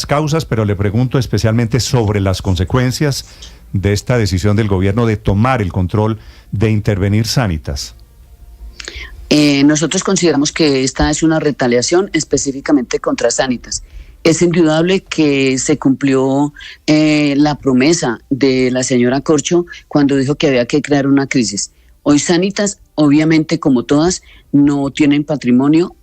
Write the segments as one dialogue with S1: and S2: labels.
S1: causas, pero le pregunto especialmente sobre las consecuencias de esta decisión del gobierno de tomar el control de intervenir Sanitas.
S2: Nosotros consideramos que esta es una retaliación específicamente contra Sanitas. Es indudable que se cumplió la promesa de la señora Corcho cuando dijo que había que crear una crisis. Hoy Sanitas, obviamente como todas, no tienen patrimonio,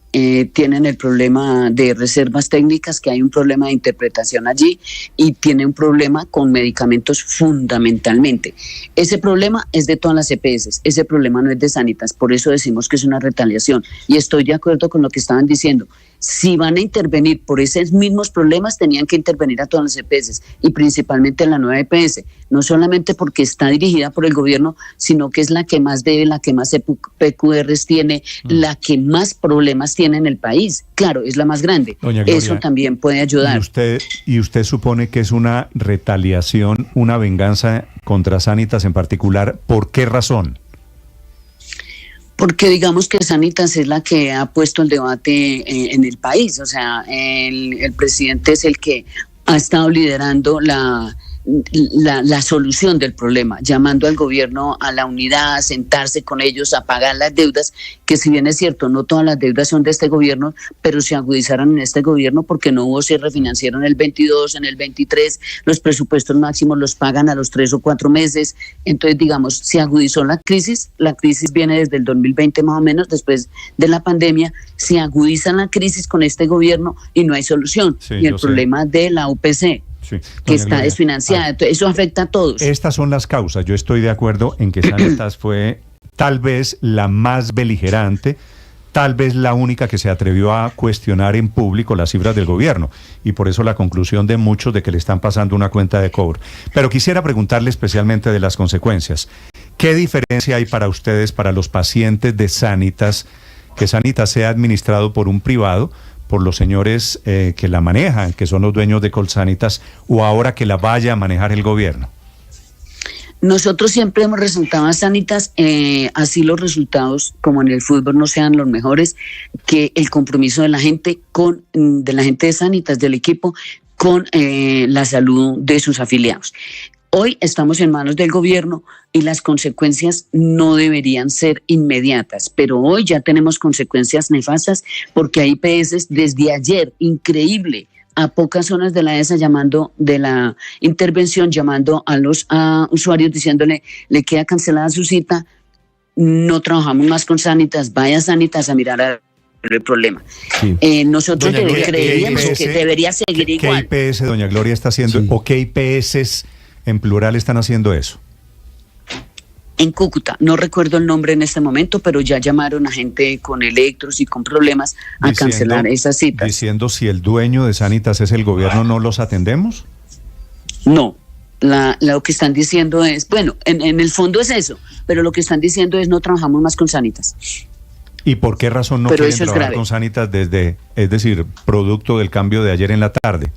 S2: tienen el problema de reservas técnicas, que hay un problema de interpretación allí, y tiene un problema con medicamentos fundamentalmente. Ese problema es de todas las EPS, ese problema no es de Sanitas, por eso decimos que es una retaliación. Y estoy de acuerdo con lo que estaban diciendo. Si van a intervenir por esos mismos problemas, tenían que intervenir a todas las EPS y principalmente en la nueva EPS, no solamente porque está dirigida por el gobierno, sino que es la que más debe, la que más PQRs tiene, la que más problemas tiene en el país. Claro, es la más grande.
S1: Doña Gloria,
S2: eso también puede ayudar.
S1: ¿Y usted supone que es una retaliación, una venganza contra Sanitas en particular? ¿Por qué razón?
S2: Porque digamos que Sanitas es la que ha puesto el debate en el país, o sea, el presidente es el que ha estado liderando la solución del problema, llamando al gobierno a la unidad, a sentarse con ellos, a pagar las deudas, que si bien es cierto, no todas las deudas son de este gobierno, pero se agudizaron en este gobierno porque no hubo cierre financiero en el 22, en el 23, los presupuestos máximos los pagan a los 3 o 4 meses, entonces digamos, se agudizó la crisis viene desde el 2020 más o menos, después de la pandemia, se agudiza la crisis con este gobierno y no hay solución, sí, y el problema de la UPC. Sí, que está Gloria, desfinanciada, entonces eso afecta a todos.
S1: Estas son las causas. Yo estoy de acuerdo en que Sanitas fue tal vez la más beligerante, tal vez la única que se atrevió a cuestionar en público las cifras del gobierno, y por eso la conclusión de muchos de que le están pasando una cuenta de cobro. Pero quisiera preguntarle especialmente de las consecuencias. ¿Qué diferencia hay para ustedes, para los pacientes de Sanitas, que Sanitas sea administrado por un privado, por los señores que la manejan, que son los dueños de Colsanitas, o ahora que la vaya a manejar el gobierno?
S2: Nosotros siempre hemos resultado a Sanitas, así los resultados, como en el fútbol, no sean los mejores, que el compromiso de la gente de Sanitas, del equipo, con la salud de sus afiliados. Hoy estamos en manos del gobierno y las consecuencias no deberían ser inmediatas, pero hoy ya tenemos consecuencias nefastas porque hay IPS desde ayer, increíble, a pocas horas de la ESA de la intervención, llamando a los usuarios diciéndole, le queda cancelada su cita, no trabajamos más con Sanitas, vaya Sanitas a mirar el problema. Sí. Nosotros creeríamos que debería seguir igual.
S1: ¿Qué IPS, doña Gloria, está haciendo, sí, o qué IPS en plural están haciendo eso?
S2: En Cúcuta, no recuerdo el nombre en este momento, pero ya llamaron a gente con electros y con problemas a cancelar esas citas.
S1: Diciendo, si el dueño de Sanitas es el gobierno, ¿no los atendemos?
S2: No, lo que están diciendo es, bueno, en el fondo es eso, pero lo que están diciendo es no trabajamos más con Sanitas.
S1: ¿Y por qué razón no quieren trabajar con Sanitas es decir, producto del cambio de ayer en la tarde?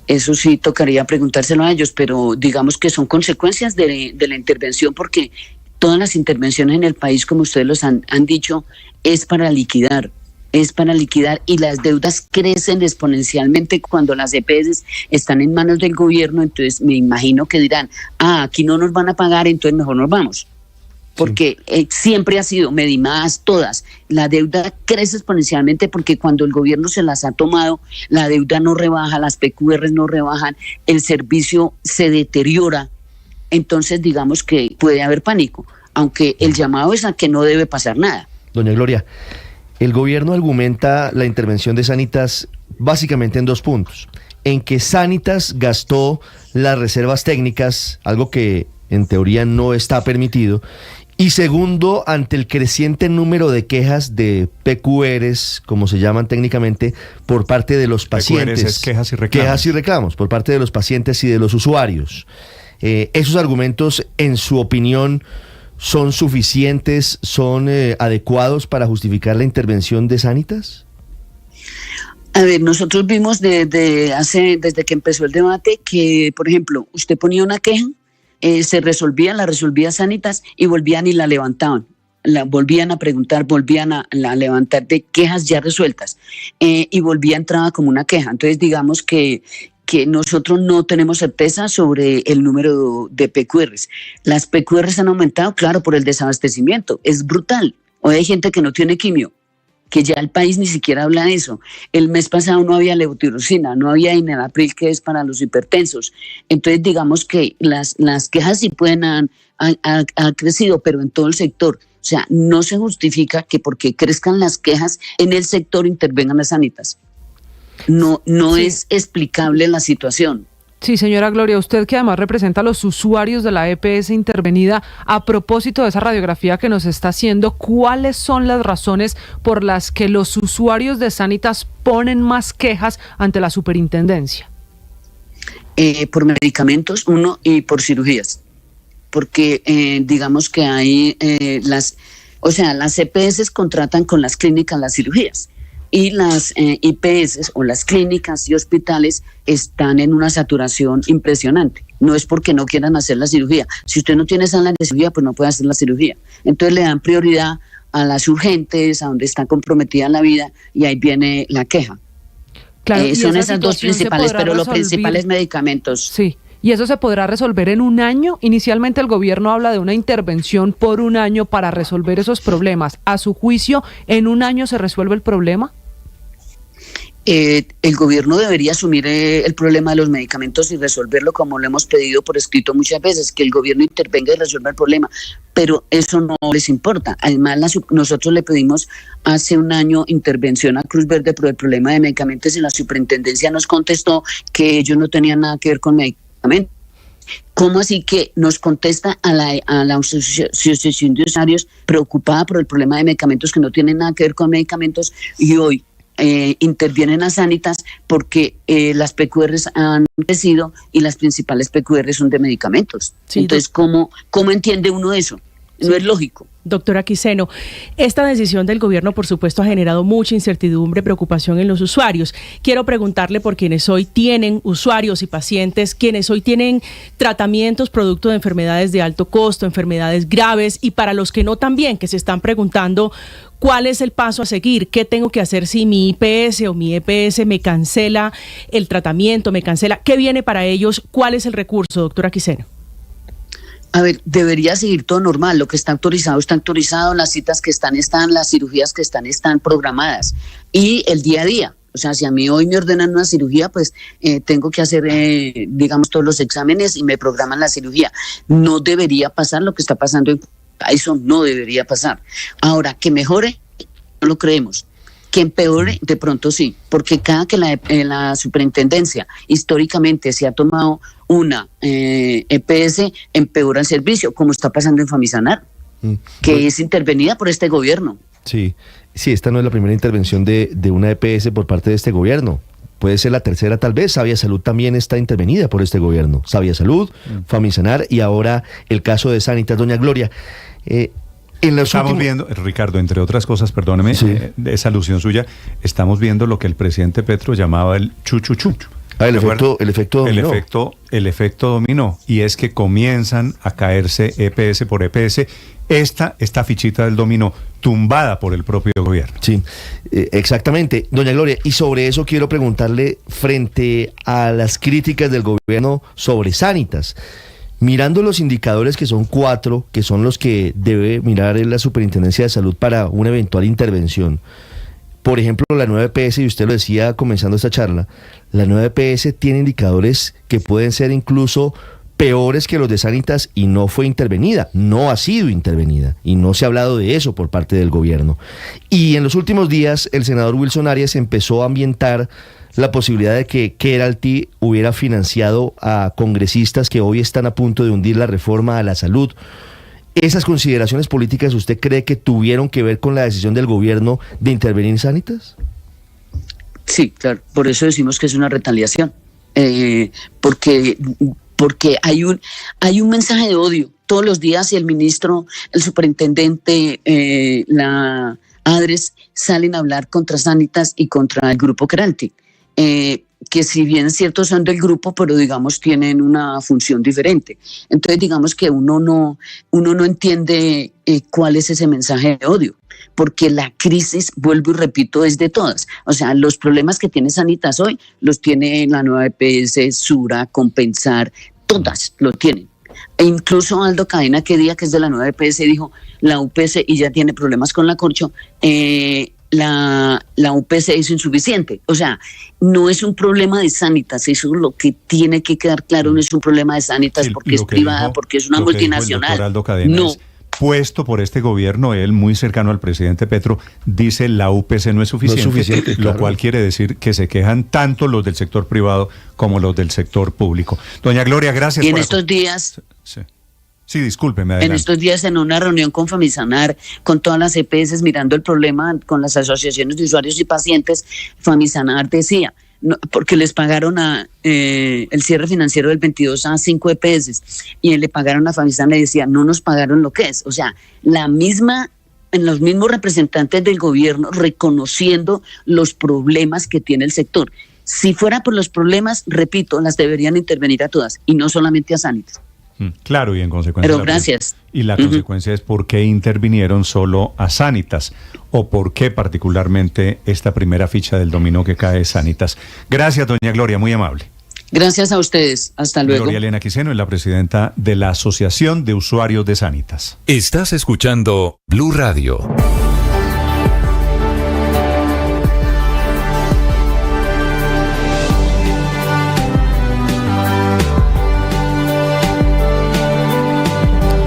S2: Eso sí tocaría preguntárselo a ellos, pero digamos que son consecuencias de la intervención, porque todas las intervenciones en el país, como ustedes los han dicho, es para liquidar y las deudas crecen exponencialmente cuando las EPS están en manos del gobierno. Entonces me imagino que dirán, aquí no nos van a pagar, entonces mejor nos vamos. Porque siempre ha sido, Medimás, todas, la deuda crece exponencialmente porque cuando el gobierno se las ha tomado, la deuda no rebaja, las PQRs no rebajan, el servicio se deteriora, entonces digamos que puede haber pánico, aunque el llamado es a que no debe pasar nada.
S3: Doña Gloria, el gobierno argumenta la intervención de Sanitas básicamente en 2 puntos, en que Sanitas gastó las reservas técnicas, algo que en teoría no está permitido, y segundo, ante el creciente número de quejas de PQRs, como se llaman técnicamente, por parte de los pacientes.
S1: PQRs es quejas y reclamos.
S3: Quejas y reclamos, por parte de los pacientes y de los usuarios. ¿Esos argumentos, en su opinión, son suficientes, son adecuados para justificar la intervención de Sanitas?
S2: A ver, nosotros vimos desde que empezó el debate que, por ejemplo, usted ponía una queja, la resolvía Sanitas y volvían y la levantaban. volvían a preguntar, volvían a levantar de quejas ya resueltas, y entraba como una queja. Entonces digamos que nosotros no tenemos certeza sobre el número de PQRs. Las PQRs han aumentado, claro, por el desabastecimiento. Es brutal. Hoy hay gente que no tiene quimio, que ya el país ni siquiera habla de eso. El mes pasado no había levotirosina, no había Enalapril, que es para los hipertensos. Entonces digamos que las quejas sí han crecido, pero en todo el sector. O sea, no se justifica que porque crezcan las quejas en el sector intervengan las Sanitas. No sí. Es explicable la situación.
S4: Sí, señora Gloria, usted que además representa a los usuarios de la EPS intervenida, a propósito de esa radiografía que nos está haciendo, ¿cuáles son las razones por las que los usuarios de Sanitas ponen más quejas ante la superintendencia?
S2: Por medicamentos, y por cirugías. Porque digamos que hay las EPS contratan con las clínicas las cirugías. Y las IPS o las clínicas y hospitales están en una saturación impresionante. No es porque no quieran hacer la cirugía. Si usted no tiene sala de cirugía, pues no puede hacer la cirugía. Entonces le dan prioridad a las urgentes, a donde está comprometida la vida, y ahí viene la queja.
S4: Claro,
S2: son esas dos principales, pero lo principal es medicamentos.
S4: Sí. ¿Y eso se podrá resolver en un año? Inicialmente el gobierno habla de una intervención por un año para resolver esos problemas. ¿A su juicio, en un año se resuelve el problema?
S2: El gobierno debería asumir el problema de los medicamentos y resolverlo, como lo hemos pedido por escrito muchas veces, que el gobierno intervenga y resuelva el problema, pero eso no les importa. Además, nosotros le pedimos hace un año intervención a Cruz Verde por el problema de medicamentos y la superintendencia nos contestó que ellos no tenían nada que ver con medicamentos. ¿Cómo así que nos contesta a la Asociación de Usuarios preocupada por el problema de medicamentos que no tienen nada que ver con medicamentos, y hoy intervienen a Sanitas porque las PQRs han crecido y las principales PQRs son de medicamentos? Sí, entonces, ¿cómo entiende uno eso? No es lógico.
S5: Doctora Quiseno, esta decisión del gobierno, por supuesto, ha generado mucha incertidumbre, preocupación en los usuarios. Quiero preguntarle por quienes hoy tienen usuarios y pacientes, quienes hoy tienen tratamientos producto de enfermedades de alto costo, enfermedades graves, y para los que no también, que se están preguntando cuál es el paso a seguir, qué tengo que hacer si mi IPS o mi EPS me cancela el tratamiento, me cancela, ¿qué viene para ellos? ¿Cuál es el recurso, doctora Quiseno?
S2: A ver, debería seguir todo normal. Lo que está autorizado, las citas que están, las cirugías que están programadas. Y el día a día. O sea, si a mí hoy me ordenan una cirugía, pues tengo que hacer, todos los exámenes y me programan la cirugía. No debería pasar lo que está pasando. Eso no debería pasar. Ahora, que mejore, no lo creemos. Que empeore, de pronto sí, porque cada que la superintendencia históricamente se ha tomado una EPS, empeora el servicio, como está pasando en Famisanar, que es intervenida por este gobierno.
S3: Sí, esta no es la primera intervención de una EPS por parte de este gobierno. Puede ser la tercera tal vez. Sabia Salud también está intervenida por este gobierno. Sabia Salud, Famisanar y ahora el caso de Sanitas. Doña Gloria, estamos viendo,
S1: Ricardo, entre otras cosas, perdóneme,
S3: sí,
S1: esa alusión suya, estamos viendo lo que el presidente Petro llamaba el chuchuchu.
S3: El efecto dominó.
S1: El efecto dominó, y es que comienzan a caerse EPS por EPS, esta fichita del dominó, tumbada por el propio gobierno.
S3: Sí, exactamente. Doña Gloria, y sobre eso quiero preguntarle, frente a las críticas del gobierno sobre Sanitas, mirando los indicadores, que son 4, que son los que debe mirar la Superintendencia de Salud para una eventual intervención. Por ejemplo, la nueva EPS, y usted lo decía comenzando esta charla, la nueva EPS tiene indicadores que pueden ser incluso peores que los de Sanitas y no fue intervenida, no ha sido intervenida, y no se ha hablado de eso por parte del gobierno. Y en los últimos días, el senador Wilson Arias empezó a ambientar la posibilidad de que Keralty hubiera financiado a congresistas que hoy están a punto de hundir la reforma a la salud. ¿Esas consideraciones políticas usted cree que tuvieron que ver con la decisión del gobierno de intervenir en Sanitas?
S2: Sí, claro, por eso decimos que es una retaliación, porque hay un mensaje de odio todos los días, y el ministro, el superintendente, la ADRES salen a hablar contra Sanitas y contra el grupo Keralty. que si bien es cierto son del grupo, pero digamos tienen una función diferente. Entonces digamos que uno no entiende cuál es ese mensaje de odio, porque la crisis, vuelvo y repito, es de todas. O sea, los problemas que tiene Sanitas hoy los tiene la nueva EPS, Sura, Compensar, todas lo tienen. E incluso Aldo Cadena, que es de la nueva EPS, dijo, la UPS y ya tiene problemas con la Corcho, la UPS es insuficiente. O sea, no es un problema de Sanitas, eso es lo que tiene que quedar claro, no es un problema de Sanitas porque es privada, porque es una multinacional.
S1: Aldo Cadena
S2: no.
S1: Puesto por este gobierno, él muy cercano al presidente Petro, dice la UPC no es suficiente, lo cual quiere decir que se quejan tanto los del sector privado como los del sector público. Doña Gloria, gracias.
S2: Y en estos días...
S1: Sí, discúlpeme, adelante.
S2: En estos días en una reunión con Famisanar, con todas las EPS, mirando el problema con las asociaciones de usuarios y pacientes, Famisanar decía, no, porque les pagaron el cierre financiero del 22 a 5 EPS y le pagaron a Famisanar y decía, no nos pagaron lo que es. O sea, los mismos representantes del gobierno reconociendo los problemas que tiene el sector. Si fuera por los problemas, repito, las deberían intervenir a todas y no solamente a Sanitas.
S1: Claro, y en consecuencia...
S2: Pero gracias.
S1: Y la consecuencia es por qué intervinieron solo a Sanitas, o por qué particularmente esta primera ficha del dominó que cae es Sanitas. Gracias, doña Gloria, muy amable.
S2: Gracias a ustedes. Hasta luego.
S1: Gloria Elena Quiseno es la presidenta de la Asociación de Usuarios de Sanitas.
S6: Estás escuchando Blue Radio.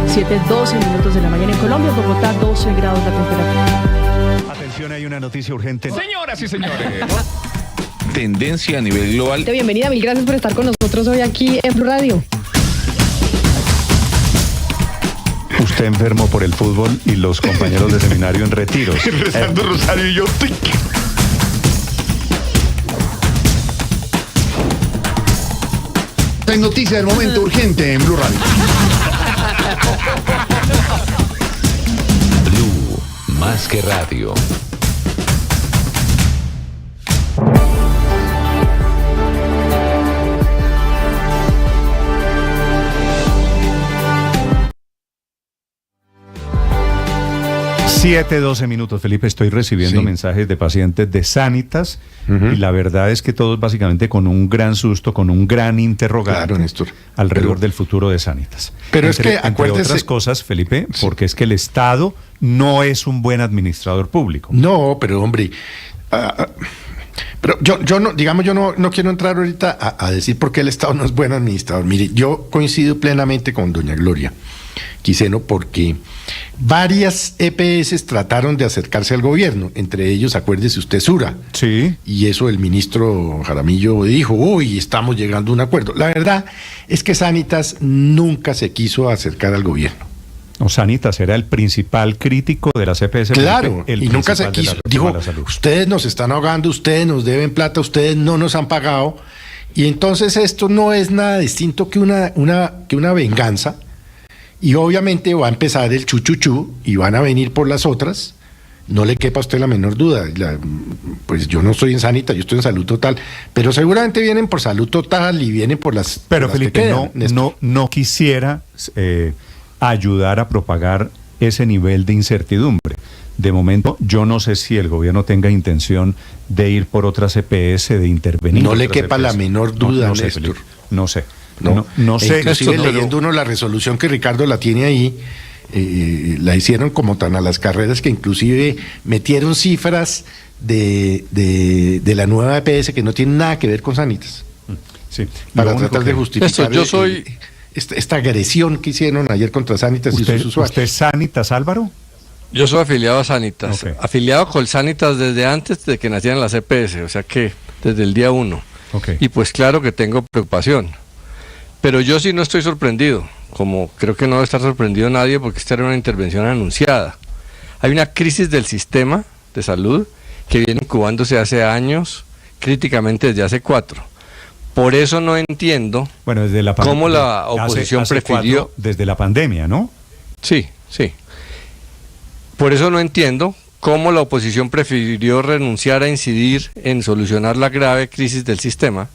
S5: Siete, 12 minutos de la mañana en Colombia, Bogotá, 12 grados la temperatura.
S1: Atención, hay una noticia urgente.
S7: Señoras y señores. Tendencia a nivel global.
S8: Bienvenida, mil gracias por estar con nosotros hoy aquí en Blue Radio.
S1: Usted enfermo por el fútbol y los compañeros de seminario en retiros.
S7: Rezando rosario y yo.
S9: En noticia del momento urgente en Blue Radio.
S6: Blue, más que radio.
S1: Siete, 12 minutos, Felipe. Estoy recibiendo mensajes de pacientes de Sanitas y la verdad es que todos básicamente con un gran susto, con un gran interrogante alrededor del futuro de Sanitas.
S9: Pero es que,
S1: entre otras cosas, Felipe, porque es que el Estado no es un buen administrador público.
S9: No, pero hombre, pero yo no, digamos, yo no quiero entrar ahorita a decir por qué el Estado no es buen administrador. Mire, yo coincido plenamente con doña Gloria Quiseno porque varias EPS trataron de acercarse al gobierno, entre ellos, acuérdese usted, Sura.
S1: Sí.
S9: Y eso el ministro Jaramillo dijo, uy, estamos llegando a un acuerdo. La verdad es que Sanitas nunca se quiso acercar al gobierno.
S1: O Sanitas era el principal crítico de las EPS.
S9: Claro, y nunca se quiso. Dijo, ustedes nos están ahogando, ustedes nos deben plata, ustedes no nos han pagado. Y entonces esto no es nada distinto que una venganza. Y obviamente va a empezar el chuchuchú y van a venir por las otras. No le quepa a usted la menor duda. Pues yo no estoy en Sanitas, yo estoy en Salud Total. Pero seguramente vienen por Salud Total y vienen por las...
S1: Pero
S9: por
S1: Felipe,
S9: las
S1: no quisiera ayudar a propagar ese nivel de incertidumbre. De momento, yo no sé si el gobierno tenga intención de ir por otras EPS, de intervenir.
S9: No le quepa la menor duda, Néstor.
S1: No sé.
S9: No sé. Inclusive
S1: Néstor,
S9: leyendo uno la resolución que Ricardo la tiene ahí, la hicieron como tan a las carreras que inclusive metieron cifras de la nueva EPS que no tienen nada que ver con Sanitas.
S1: Sí.
S9: Para tratar de justificar
S7: Néstor,
S9: esta agresión que hicieron ayer contra Sanitas y sus usuarios.
S1: ¿Usted es Sanitas, Álvaro?
S10: Yo soy afiliado a Sanitas, afiliado con Sanitas desde antes de que nacieran las EPS, o sea que desde el día 1. Y pues claro que tengo preocupación, pero yo sí no estoy sorprendido, como creo que no debe estar sorprendido nadie porque esta era una intervención anunciada. Hay una crisis del sistema de salud que viene incubándose hace años, críticamente desde hace 4. Por eso no entiendo cómo la oposición prefirió...
S1: 4, desde la pandemia, ¿no?
S10: Sí. Por eso no entiendo cómo la oposición prefirió renunciar a incidir en solucionar la grave crisis del sistema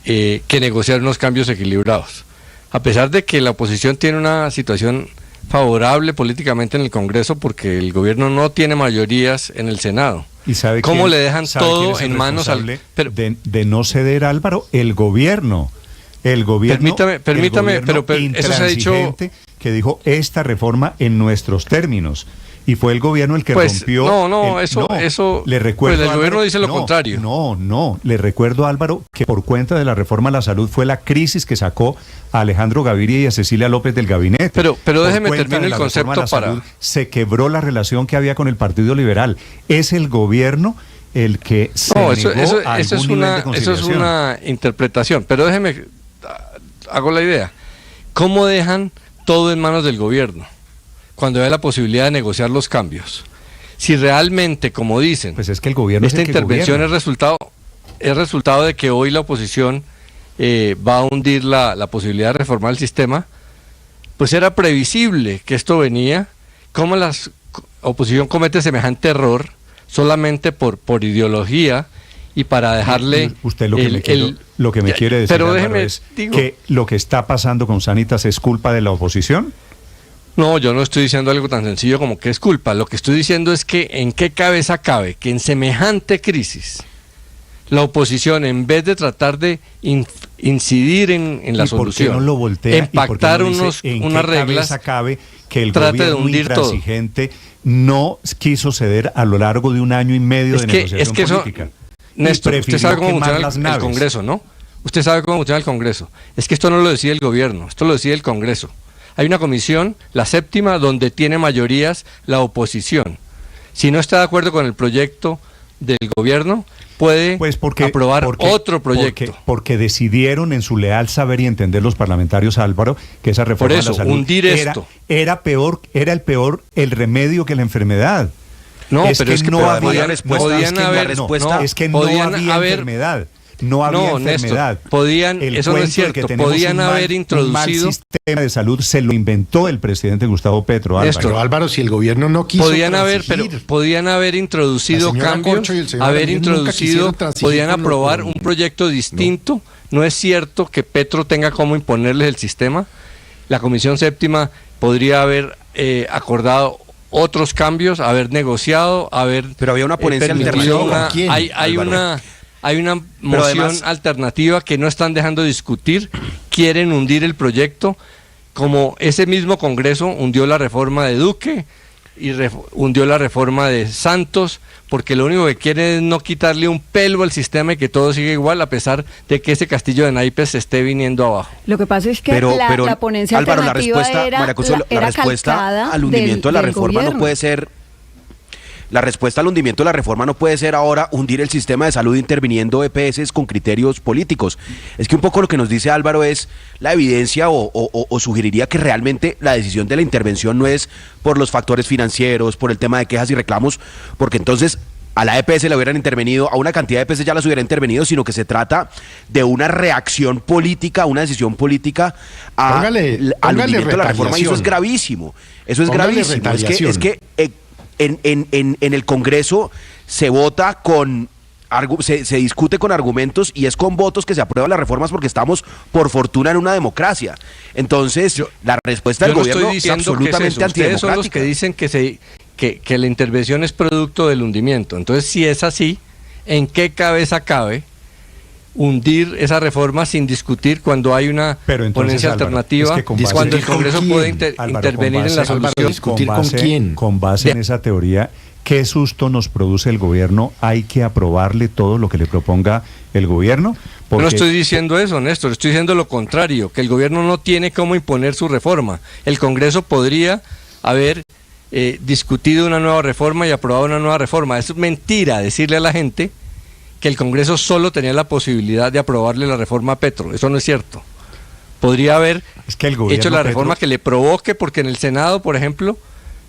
S10: que negociar unos cambios equilibrados. A pesar de que la oposición tiene una situación favorable políticamente en el Congreso porque el gobierno no tiene mayorías en el Senado.
S1: ¿Y sabe
S10: cómo
S1: quién,
S10: le dejan todo en manos
S1: de no ceder, Álvaro? El gobierno.
S10: Permítame, pero eso se ha dicho
S1: que dijo esta reforma en nuestros términos. Y fue el gobierno el que rompió.
S10: Eso
S1: le recuerdo,
S10: pues el
S1: Álvaro,
S10: gobierno dice lo contrario.
S1: No, le recuerdo, Álvaro, que por cuenta de la reforma a la salud fue la crisis que sacó a Alejandro Gaviria y a Cecilia López del gabinete.
S10: Pero déjeme terminar el concepto para...
S1: Se quebró la relación que había con el Partido Liberal. Es el gobierno el que se negó a algún nivel de conciliación.
S10: Eso es una interpretación, pero déjeme, hago la idea. ¿Cómo dejan todo en manos del gobierno cuando hay la posibilidad de negociar los cambios? Si realmente, como dicen,
S1: pues es que el gobierno
S10: esta intervención es resultado de que hoy la oposición va a hundir la posibilidad de reformar el sistema, pues era previsible que esto venía. ¿Cómo la oposición comete semejante error solamente por ideología y para dejarle...
S1: Usted lo que me quiere decir,
S10: pero
S1: Álvaro, es que lo que está pasando con Sanitas es culpa de la oposición.
S10: No, yo no estoy diciendo algo tan sencillo como que es culpa. Lo que estoy diciendo es que en qué cabeza cabe que en semejante crisis la oposición, en vez de tratar de incidir en la solución,
S1: no lo voltea,
S10: en pactar unas reglas,
S1: cabe que el
S10: trate de
S1: gobierno
S10: hundir
S1: intransigente no quiso ceder a lo largo de un año y medio de negociación política.
S10: Néstor, usted sabe cómo funciona el Congreso, ¿no? Usted sabe cómo funciona el Congreso. Es que esto no lo decide el gobierno, esto lo decide el Congreso. Hay una comisión, la séptima, donde tiene mayorías la oposición. Si no está de acuerdo con el proyecto del gobierno, puede aprobar otro proyecto.
S1: Porque decidieron en su leal saber y entender los parlamentarios, Álvaro, que esa reforma
S10: de la salud
S1: hundir esto era el remedio que la enfermedad.
S10: No, pero es que
S1: no había
S10: enfermedad.
S1: No había enfermedad.
S10: Néstor, eso no es cierto. Podían haber introducido
S1: un sistema de salud, se lo inventó el presidente Gustavo Petro.
S9: Álvaro. Pero Álvaro, si el gobierno no quiso
S10: podían haber introducido cambios, podían aprobar un proyecto distinto. No es cierto que Petro tenga cómo imponerles el sistema. La Comisión Séptima podría haber acordado otros cambios, haber negociado,
S11: pero había una ponencia alternativa.
S10: Hay una moción alternativa que no están dejando discutir, quieren hundir el proyecto, como ese mismo Congreso hundió la reforma de Duque y hundió la reforma de Santos, porque lo único que quieren es no quitarle un pelo al sistema y que todo siga igual, a pesar de que ese castillo de naipes se esté viniendo abajo.
S12: Lo que pasa es que la ponencia
S11: Álvaro,
S12: alternativa
S11: la respuesta al hundimiento de la reforma no puede ser... La respuesta al hundimiento de la reforma no puede ser ahora hundir el sistema de salud interviniendo EPS con criterios políticos. Es que un poco lo que nos dice Álvaro es la evidencia o sugeriría que realmente la decisión de la intervención no es por los factores financieros, por el tema de quejas y reclamos, porque entonces a la EPS le hubieran intervenido, a una cantidad de EPS ya las hubieran intervenido, sino que se trata de una reacción política, una decisión política al hundimiento de la reforma, y eso es gravísimo. Eso es gravísimo. Es que en el Congreso se vota se discute con argumentos y es con votos que se aprueban las reformas porque estamos, por fortuna, en una democracia. Entonces, la respuesta del gobierno es absolutamente antidemocrática.
S10: Ustedes son los que dicen que la intervención es producto del hundimiento. Entonces, si es así, ¿en qué cabeza cabe hundir esa reforma sin discutir cuando hay una ponencia alternativa, cuando el Congreso puede intervenir en la solución?
S1: Con base en esa teoría, ¿qué susto nos produce el gobierno? ¿Hay que aprobarle todo lo que le proponga el gobierno?
S10: No estoy diciendo eso, Néstor, estoy diciendo lo contrario, que el gobierno no tiene cómo imponer su reforma. El Congreso podría haber discutido una nueva reforma y aprobado una nueva reforma. Es mentira decirle a la gente que el Congreso solo tenía la posibilidad de aprobarle la reforma a Petro. Eso no es cierto. Podría haber hecho la reforma que le provoque, porque en el Senado, por ejemplo,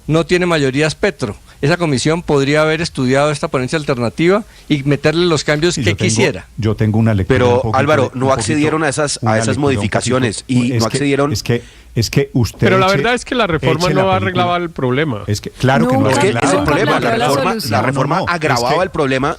S10: no tiene mayorías Petro. Esa comisión podría haber estudiado esta ponencia alternativa y meterle los cambios que quisiera.
S1: Yo tengo una lectura.
S11: Pero Álvaro, no accedieron a esas modificaciones y no accedieron.
S1: Es que Es que usted...
S13: Pero la verdad es que la reforma no arreglaba el problema.
S1: Es que, claro que no
S11: arreglaba. Es que el problema, la reforma agravaba el problema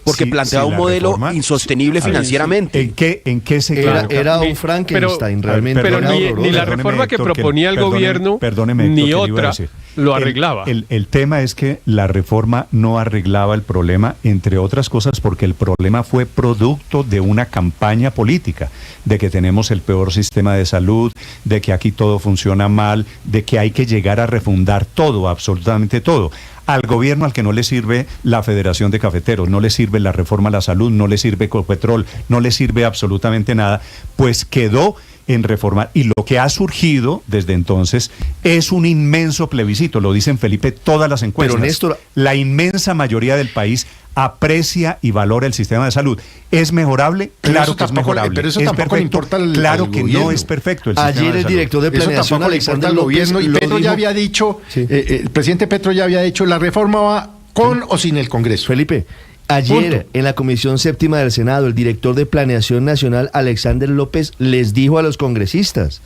S11: porque planteaba un modelo insostenible financieramente.
S1: ¿En qué se
S3: era un Frankenstein realmente?
S13: Pero ni la reforma que proponía el gobierno, ni otra, lo arreglaba.
S1: El tema es que la reforma no arreglaba el problema, entre otras cosas porque el problema fue producto de una campaña política, de que tenemos el peor sistema de salud, de que aquí todo funciona mal, de que hay que llegar a refundar todo, absolutamente todo. Al gobierno al que no le sirve la Federación de Cafeteros, no le sirve la reforma a la salud, no le sirve Ecopetrol, no le sirve absolutamente nada, pues quedó en reformar. Y lo que ha surgido desde entonces es un inmenso plebiscito, lo dicen Felipe todas las encuestas.
S3: Pero Néstor,
S1: la inmensa mayoría del país aprecia y valora el sistema de salud. ¿Es mejorable? Claro que es mejorable.
S9: Pero eso tampoco le importa al
S1: Claro que no es perfecto el sistema de salud.
S3: Ayer el director de planeación, Alexander López,
S9: gobierno, y Petro ya había dicho, el presidente Petro ya había dicho, la reforma va con o sin el Congreso.
S3: Felipe, ayer en la Comisión Séptima del Senado, el director de Planeación Nacional, Alexander López, les dijo a los congresistas: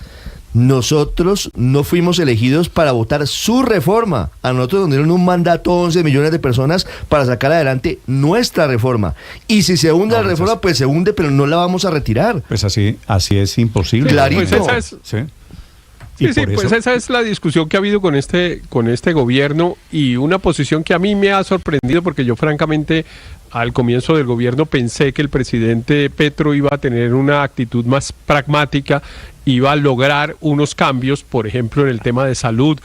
S3: nosotros no fuimos elegidos para votar su reforma. A nosotros nos dieron un mandato 11 millones de personas para sacar adelante nuestra reforma. Y si se hunde la reforma, pues se hunde, pero no la vamos a retirar.
S1: Pues así es imposible.
S3: Clarito.
S13: Pues esa es, pues esa es la discusión que ha habido con este gobierno, y una posición que a mí me ha sorprendido, porque yo francamente al comienzo del gobierno pensé que el presidente Petro iba a tener una actitud más pragmática, iba a lograr unos cambios, por ejemplo, en el tema de salud,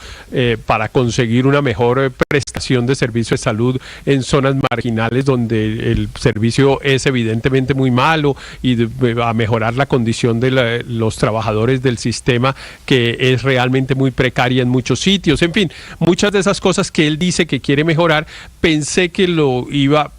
S13: para conseguir una mejor prestación de servicio de salud en zonas marginales donde el servicio es evidentemente muy malo, y a mejorar la condición de los trabajadores del sistema, que es realmente muy precaria en muchos sitios. En fin, muchas de esas cosas que él dice que quiere mejorar, pensé que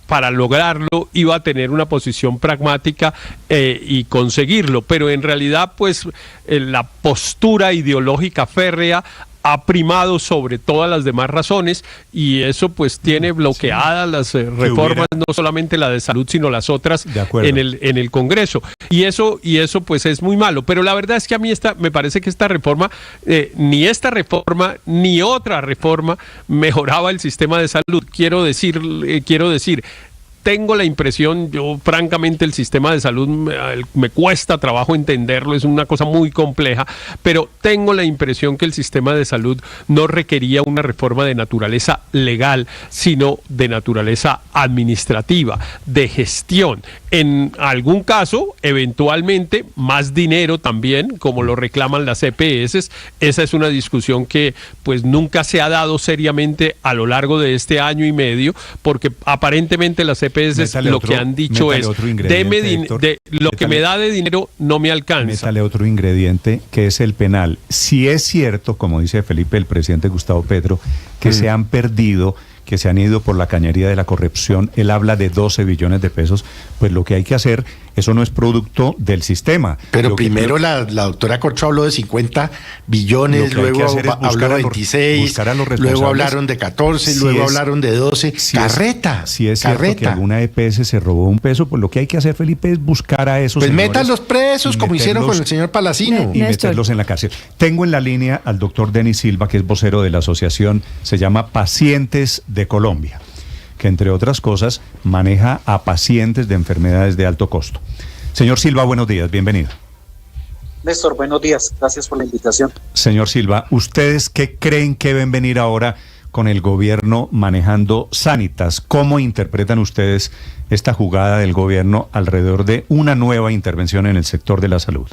S13: para lograrlo iba a tener una posición pragmática y conseguirlo, pero en realidad pues la postura ideológica férrea ha primado sobre todas las demás razones, y eso pues tiene bloqueadas las reformas, no solamente la de salud sino las otras en el Congreso, y eso pues es muy malo. Pero la verdad es que a mí me parece que esta reforma, ni esta reforma ni otra reforma mejoraba el sistema de salud. Quiero decir, tengo la impresión, yo francamente el sistema de salud me cuesta trabajo entenderlo, es una cosa muy compleja, pero tengo la impresión que el sistema de salud no requería una reforma de naturaleza legal, sino de naturaleza administrativa, de gestión. En algún caso, eventualmente, más dinero también, como lo reclaman las EPS. Esa es una discusión que pues nunca se ha dado seriamente a lo largo de este año y medio, porque aparentemente las EPS que han dicho es: lo que me da de dinero no me alcanza.
S1: Métale otro ingrediente, que es el penal. Si es cierto, como dice Felipe, el presidente Gustavo Petro, que se han perdido, que se han ido por la cañería de la corrupción, él habla de 12 billones de pesos, pues lo que hay que hacer, eso no es producto del sistema.
S9: Pero primero la doctora Corcho habló de 50 billones, luego habló de 26, luego hablaron de 14, luego hablaron de 12. Carreta.
S1: Si es cierto que alguna EPS se robó un peso, pues lo que hay que hacer, Felipe, es buscar a esos
S9: señores. Pues métanlos presos, como hicieron con el señor Palacino.
S1: Y meterlos en la cárcel. Tengo en la línea al doctor Denis Silva, que es vocero de la asociación, se llama Pacientes de Colombia, que entre otras cosas maneja a pacientes de enfermedades de alto costo. Señor Silva, buenos días, bienvenido.
S14: Néstor, buenos días, gracias por la invitación.
S1: Señor Silva, ¿ustedes qué creen que deben venir ahora con el gobierno manejando Sanitas? ¿Cómo interpretan ustedes esta jugada del gobierno alrededor de una nueva intervención en el sector de la salud?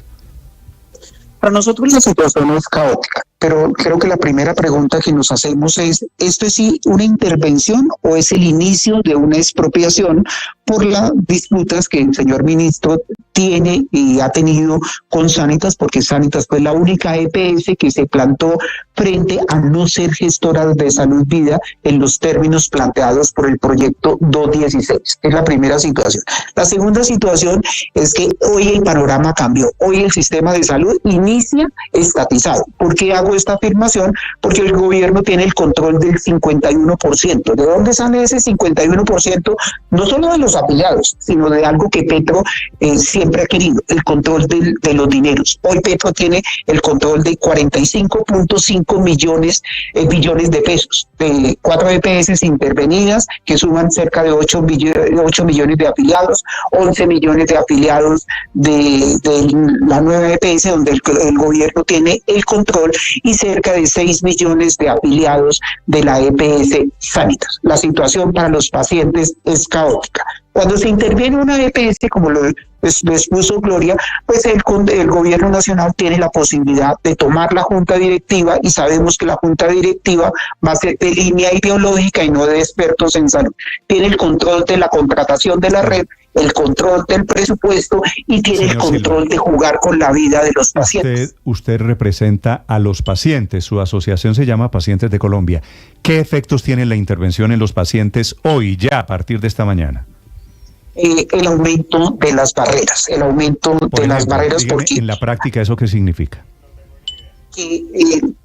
S14: Para nosotros la situación es caótica, pero creo que la primera pregunta que nos hacemos es: ¿esto es una intervención o es el inicio de una expropiación por las disputas que el señor ministro tiene y ha tenido con Sanitas? Porque Sanitas fue la única EPS que se plantó frente a no ser gestora de salud vida en los términos planteados por el proyecto 216. Es la primera situación. La segunda situación es que hoy el panorama cambió. Hoy el sistema de salud inicia estatizado. ¿Por qué hago esta afirmación? Porque el gobierno tiene el control del 51%. ¿De dónde sale ese 51%? No solo de los afiliados, sino de algo que Petro siempre siempre ha querido, el control de los dineros. Hoy Petro tiene el control de 45.5 billones de pesos, de 4 EPS intervenidas que suman cerca de 8 millones de afiliados, 11 millones de afiliados de la nueva EPS, donde el gobierno tiene el control, y cerca de 6 millones de afiliados de la EPS Sanitas. La situación para los pacientes es caótica. Cuando se interviene una EPS, como lo expuso Gloria, pues el gobierno nacional tiene la posibilidad de tomar la junta directiva, y sabemos que la junta directiva va a ser de línea ideológica y no de expertos en salud. Tiene el control de la contratación de la red, el control del presupuesto y tiene el control de jugar con la vida de los pacientes.
S1: Usted representa a los pacientes, su asociación se llama Pacientes de Colombia. ¿Qué efectos tiene la intervención en los pacientes hoy, ya a partir de esta mañana?
S14: El aumento de las barreras,
S1: porque en la práctica, ¿eso qué significa?
S14: Que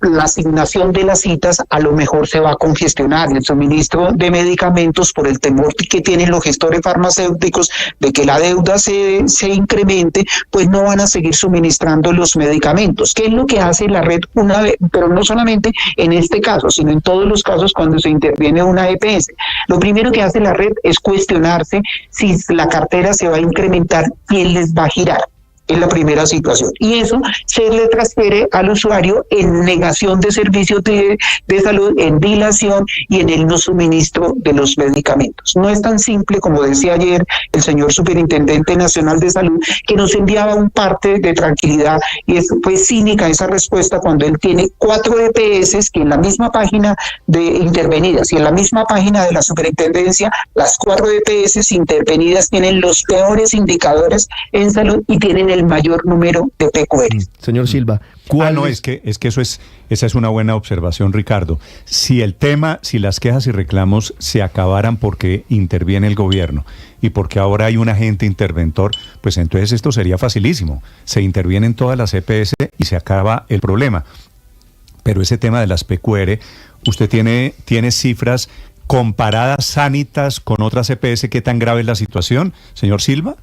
S14: la asignación de las citas a lo mejor se va a congestionar, el suministro de medicamentos, por el temor que tienen los gestores farmacéuticos de que la deuda se incremente, pues no van a seguir suministrando los medicamentos. ¿Qué es lo que hace la red una vez? Pero no solamente en este caso, sino en todos los casos cuando se interviene una EPS. Lo primero que hace la red es cuestionarse si la cartera se va a incrementar, quién les va a girar. Es la primera situación. Y eso se le transfiere al usuario en negación de servicios de salud, en dilación y en el no suministro de los medicamentos. No es tan simple, como decía ayer el señor Superintendente Nacional de Salud, que nos enviaba un parte de tranquilidad, y fue cínica esa respuesta cuando él tiene 4 EPS que en la misma página de intervenidas y en la misma página de la superintendencia, las 4 EPS intervenidas tienen los peores indicadores en salud y tienen el mayor número de PQR.
S3: Señor Silva,
S1: esa es una buena observación, Ricardo. Si las quejas y reclamos se acabaran porque interviene el gobierno y porque ahora hay un agente interventor, pues entonces esto sería facilísimo. Se intervienen todas las EPS y se acaba el problema. Pero ese tema de las PQR, ¿usted tiene cifras comparadas Sanitas con otras EPS? ¿Qué tan grave es la situación, señor Silva?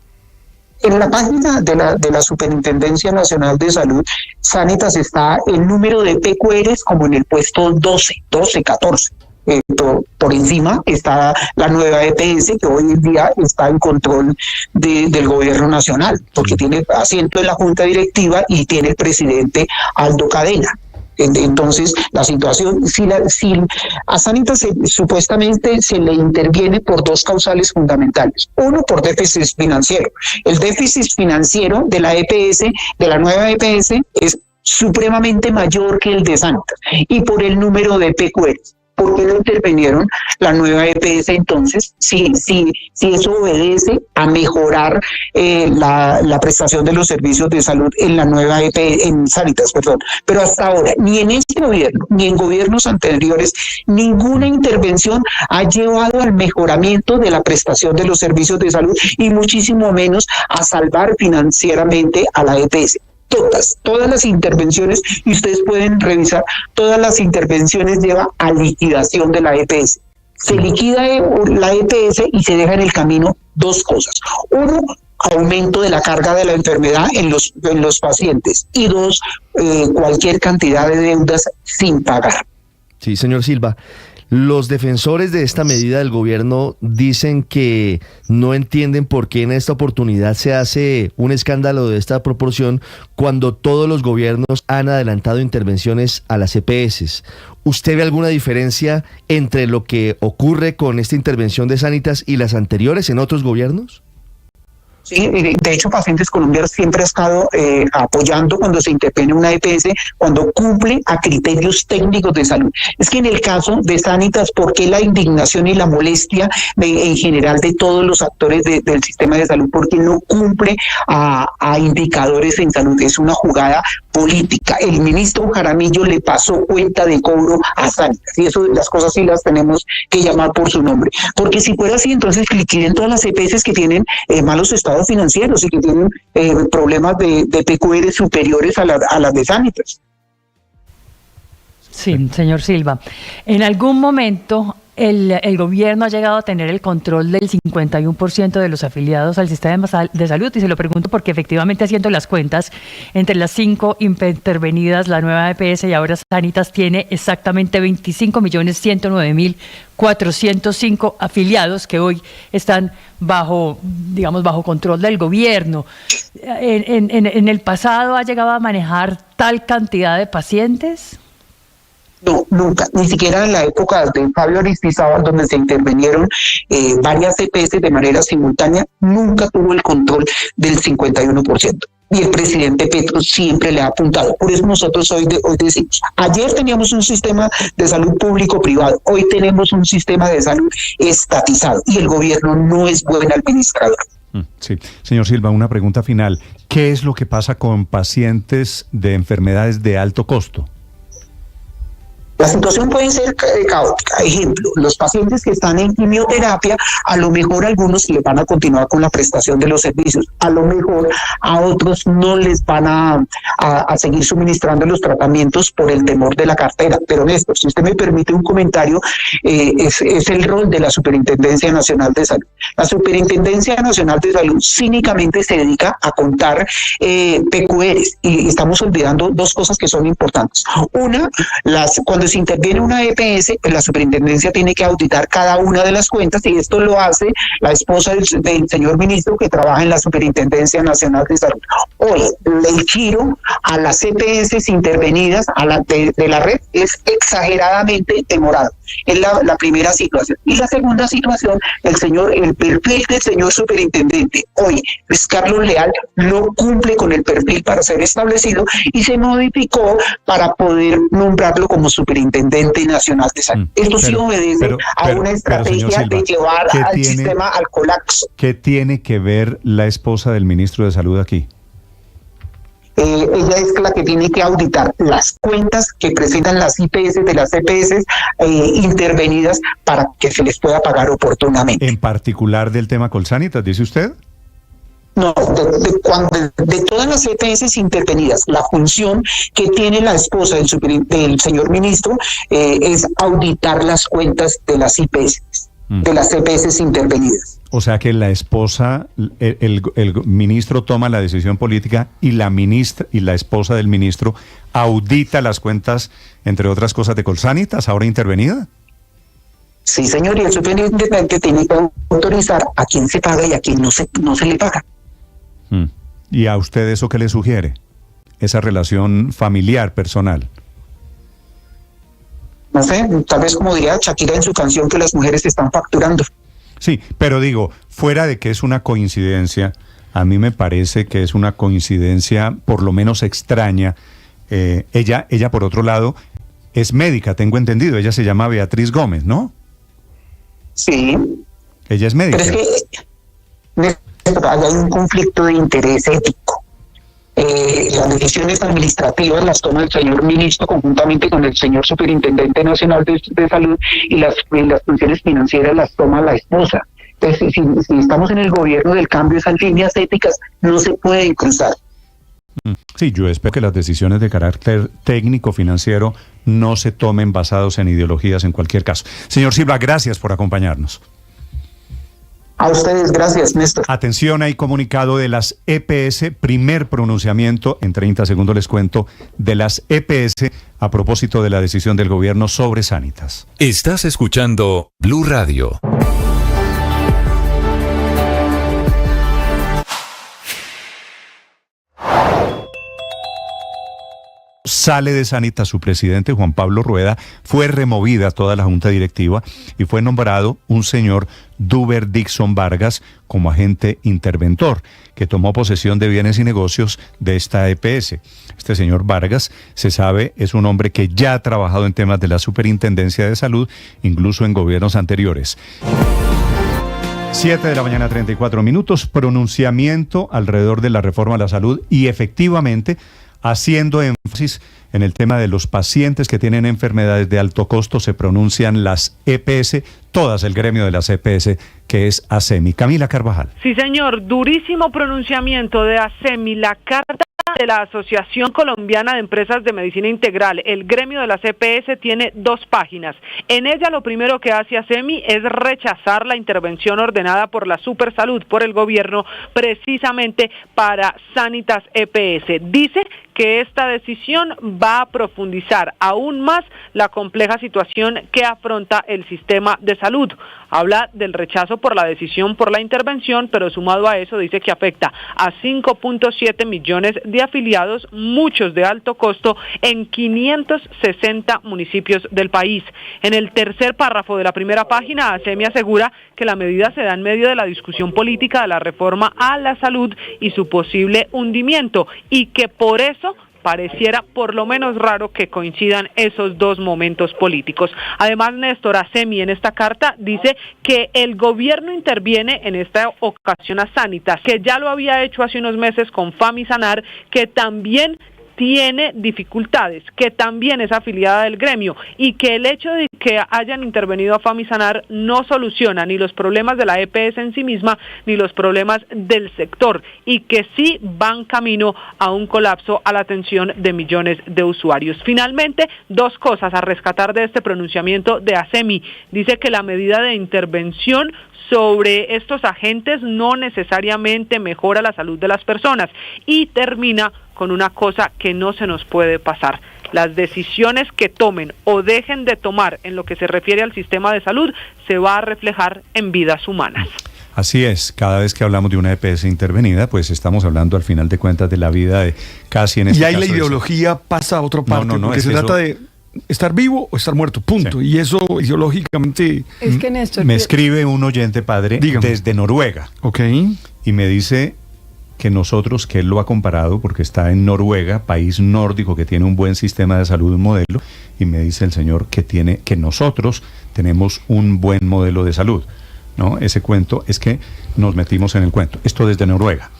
S14: En la página de la Superintendencia Nacional de Salud, Sanitas está el número de PQRs como en el puesto 12, 14. Por encima está la nueva EPS, que hoy en día está en control del gobierno nacional, porque tiene asiento en la junta directiva y tiene el presidente Aldo Cadena. Entonces, la situación, si a Sanitas supuestamente se le interviene por 2 causales fundamentales. Uno, por déficit financiero. El déficit financiero de la EPS, de la nueva EPS, es supremamente mayor que el de Sanitas, y por el número de PQRs. ¿Por qué no intervinieron la nueva EPS entonces? Si eso obedece a mejorar la prestación de los servicios de salud en la nueva EPS, en Sanitas, perdón. Pero hasta ahora, ni en este gobierno, ni en gobiernos anteriores, ninguna intervención ha llevado al mejoramiento de la prestación de los servicios de salud, y muchísimo menos a salvar financieramente a la EPS. Todas las intervenciones, y ustedes pueden revisar, todas las intervenciones llevan a liquidación de la EPS. Se liquida la EPS y se deja en el camino 2 cosas. Uno, aumento de la carga de la enfermedad en los pacientes, y 2, cualquier cantidad de deudas sin pagar.
S3: Sí, señor Silva. Los defensores de esta medida del gobierno dicen que no entienden por qué en esta oportunidad se hace un escándalo de esta proporción cuando todos los gobiernos han adelantado intervenciones a las EPS. ¿Usted ve alguna diferencia entre lo que ocurre con esta intervención de Sanitas y las anteriores en otros gobiernos?
S14: Sí, de hecho, Pacientes Colombia siempre ha estado apoyando cuando se interviene una EPS, cuando cumple a criterios técnicos de salud. Es que en el caso de Sanitas, ¿por qué la indignación y la molestia en general de todos los actores del sistema de salud? Porque no cumple a indicadores en salud. Es una jugada política. El ministro Jaramillo le pasó cuenta de cobro a Sanitas, y eso, las cosas sí las tenemos que llamar por su nombre. Porque si fuera así, entonces liquiden todas las EPS que tienen malos estados financieros y que tienen problemas de PQR superiores a las de Sanitas.
S15: Sí, señor Silva. En algún momento el gobierno ha llegado a tener el control del 51% de los afiliados al sistema de salud, y se lo pregunto porque efectivamente, haciendo las cuentas, entre las 5 intervenidas, la nueva EPS y ahora Sanitas tiene exactamente 25.109.405 afiliados que hoy están bajo control del gobierno. ¿En el pasado ha llegado a manejar tal cantidad de pacientes?
S14: No, nunca, ni siquiera en la época de Fabio Aristizábal, donde se intervinieron varias EPS de manera simultánea, nunca tuvo el control del 51%. Y el presidente Petro siempre le ha apuntado. Por eso nosotros hoy decimos, ayer teníamos un sistema de salud público-privado, hoy tenemos un sistema de salud estatizado y el gobierno no es buen administrador.
S1: Sí. Señor Silva, una pregunta final. ¿Qué es lo que pasa con pacientes de enfermedades de alto costo?
S14: La situación puede ser caótica. Ejemplo, los pacientes que están en quimioterapia, a lo mejor a algunos les van a continuar con la prestación de los servicios, a lo mejor a otros no les van a seguir suministrando los tratamientos por el temor de la cartera. Pero Néstor, si usted me permite un comentario, es el rol de la Superintendencia Nacional de Salud. La Superintendencia Nacional de Salud cínicamente se dedica a contar PQRs y estamos olvidando dos cosas que son importantes. Una, cuando se interviene una EPS, pues la superintendencia tiene que auditar cada una de las cuentas, y esto lo hace la esposa del señor ministro que trabaja en la Superintendencia Nacional de Salud. Hoy, el giro a las EPS intervenidas de la red es exageradamente demorado. Es la primera situación. Y la segunda situación, el perfil del señor superintendente, hoy, Luis Carlos Leal, no cumple con el perfil para ser establecido y se modificó para poder nombrarlo como Superintendente Nacional de Salud. Esto sí obedece a una estrategia Silva, de llevar al sistema al colapso.
S1: ¿Qué tiene que ver la esposa del ministro de Salud aquí?
S14: Ella es la que tiene que auditar las cuentas que presentan las IPS de las EPS intervenidas para que se les pueda pagar oportunamente.
S1: En particular del tema Colsanitas, dice usted.
S14: No, de todas las EPS intervenidas, la función que tiene la esposa del señor ministro es auditar las cuentas de las IPS, de las EPS intervenidas.
S1: O sea que la esposa, el ministro toma la decisión política y la ministra y la esposa del ministro audita las cuentas, entre otras cosas, de Colsanitas, ahora intervenida.
S14: Sí, señor, y el superintendente tiene que autorizar a quién se paga y a quién no se le paga.
S1: ¿Y a usted eso qué le sugiere? Esa relación familiar, personal.
S14: No sé, tal vez como diría Shakira en su canción, que las mujeres están facturando.
S1: Sí, pero digo, fuera de que es una coincidencia, a mí me parece que es una coincidencia por lo menos extraña. Ella por otro lado, es médica, tengo entendido. Ella se llama Beatriz Gómez, ¿no?
S14: Sí.
S1: Ella es médica.
S14: Pero es que hay un conflicto de interés ético. Las decisiones administrativas las toma el señor ministro conjuntamente con el señor Superintendente Nacional de Salud, y las funciones financieras las toma la esposa. Entonces, si estamos en el gobierno del cambio, esas líneas éticas no se pueden cruzar.
S1: Sí, yo espero que las decisiones de carácter técnico financiero no se tomen basados en ideologías en cualquier caso. Señor Silva, gracias por acompañarnos.
S14: A ustedes, gracias, Néstor.
S1: Atención, hay comunicado de las EPS, primer pronunciamiento, en 30 segundos les cuento, de las EPS a propósito de la decisión del gobierno sobre Sanitas.
S6: Estás escuchando Blue Radio.
S1: Sale de Sanitas su presidente, Juan Pablo Rueda, fue removida toda la junta directiva y fue nombrado un señor Duber Dixon Vargas como agente interventor, que tomó posesión de bienes y negocios de esta EPS. Este señor Vargas, se sabe, es un hombre que ya ha trabajado en temas de la Superintendencia de Salud, incluso en gobiernos anteriores. 7 de la mañana, 34 minutos, pronunciamiento alrededor de la reforma a la salud y efectivamente haciendo énfasis en el tema de los pacientes que tienen enfermedades de alto costo, se pronuncian las EPS, todas el gremio de las EPS, que es ASEMI. Camila Carvajal.
S16: Sí, señor, durísimo pronunciamiento de ASEMI. La carta de la Asociación Colombiana de Empresas de Medicina Integral, el gremio de las EPS, tiene 2 páginas. En ella lo primero que hace ASEMI es rechazar la intervención ordenada por la Supersalud, por el gobierno, precisamente para Sanitas EPS. Dice que esta decisión va a profundizar aún más la compleja situación que afronta el sistema de salud. Habla del rechazo por la decisión por la intervención, pero sumado a eso dice que afecta a 5.7 millones de afiliados, muchos de alto costo, en 560 municipios del país. En el tercer párrafo de la primera página, ASEMI asegura que la medida se da en medio de la discusión política de la reforma a la salud y su posible hundimiento, y que por eso pareciera por lo menos raro que coincidan esos 2 momentos políticos. Además, Néstor, ASEMI en esta carta dice que el gobierno interviene en esta ocasión a Sanitas, que ya lo había hecho hace unos meses con Famisanar, que también tiene dificultades, que también es afiliada del gremio, y que el hecho de que hayan intervenido a Famisanar no soluciona ni los problemas de la EPS en sí misma, ni los problemas del sector, y que sí van camino a un colapso a la atención de millones de usuarios. Finalmente, 2 cosas a rescatar de este pronunciamiento de ASEMI. Dice que la medida de intervención sobre estos agentes no necesariamente mejora la salud de las personas, y termina con una cosa que no se nos puede pasar: las decisiones que tomen o dejen de tomar en lo que se refiere al sistema de salud se va a reflejar en vidas humanas.
S1: Así es, cada vez que hablamos de una EPS intervenida, pues estamos hablando al final de cuentas de la vida de casi en este caso.
S17: Y ahí la ideología pasa a otra parte,
S1: no,
S17: porque se trata de estar vivo o estar muerto, punto. Sí. Y eso ideológicamente...
S12: Es que Néstor...
S1: Me escribe un oyente, padre, desde Noruega.
S17: Ok.
S1: Y me dice que nosotros, que él lo ha comparado porque está en Noruega, país nórdico que tiene un buen sistema de salud, un modelo, y me dice el señor que nosotros tenemos un buen modelo de salud, ¿no? Ese cuento es que nos metimos en el cuento. Esto desde Noruega.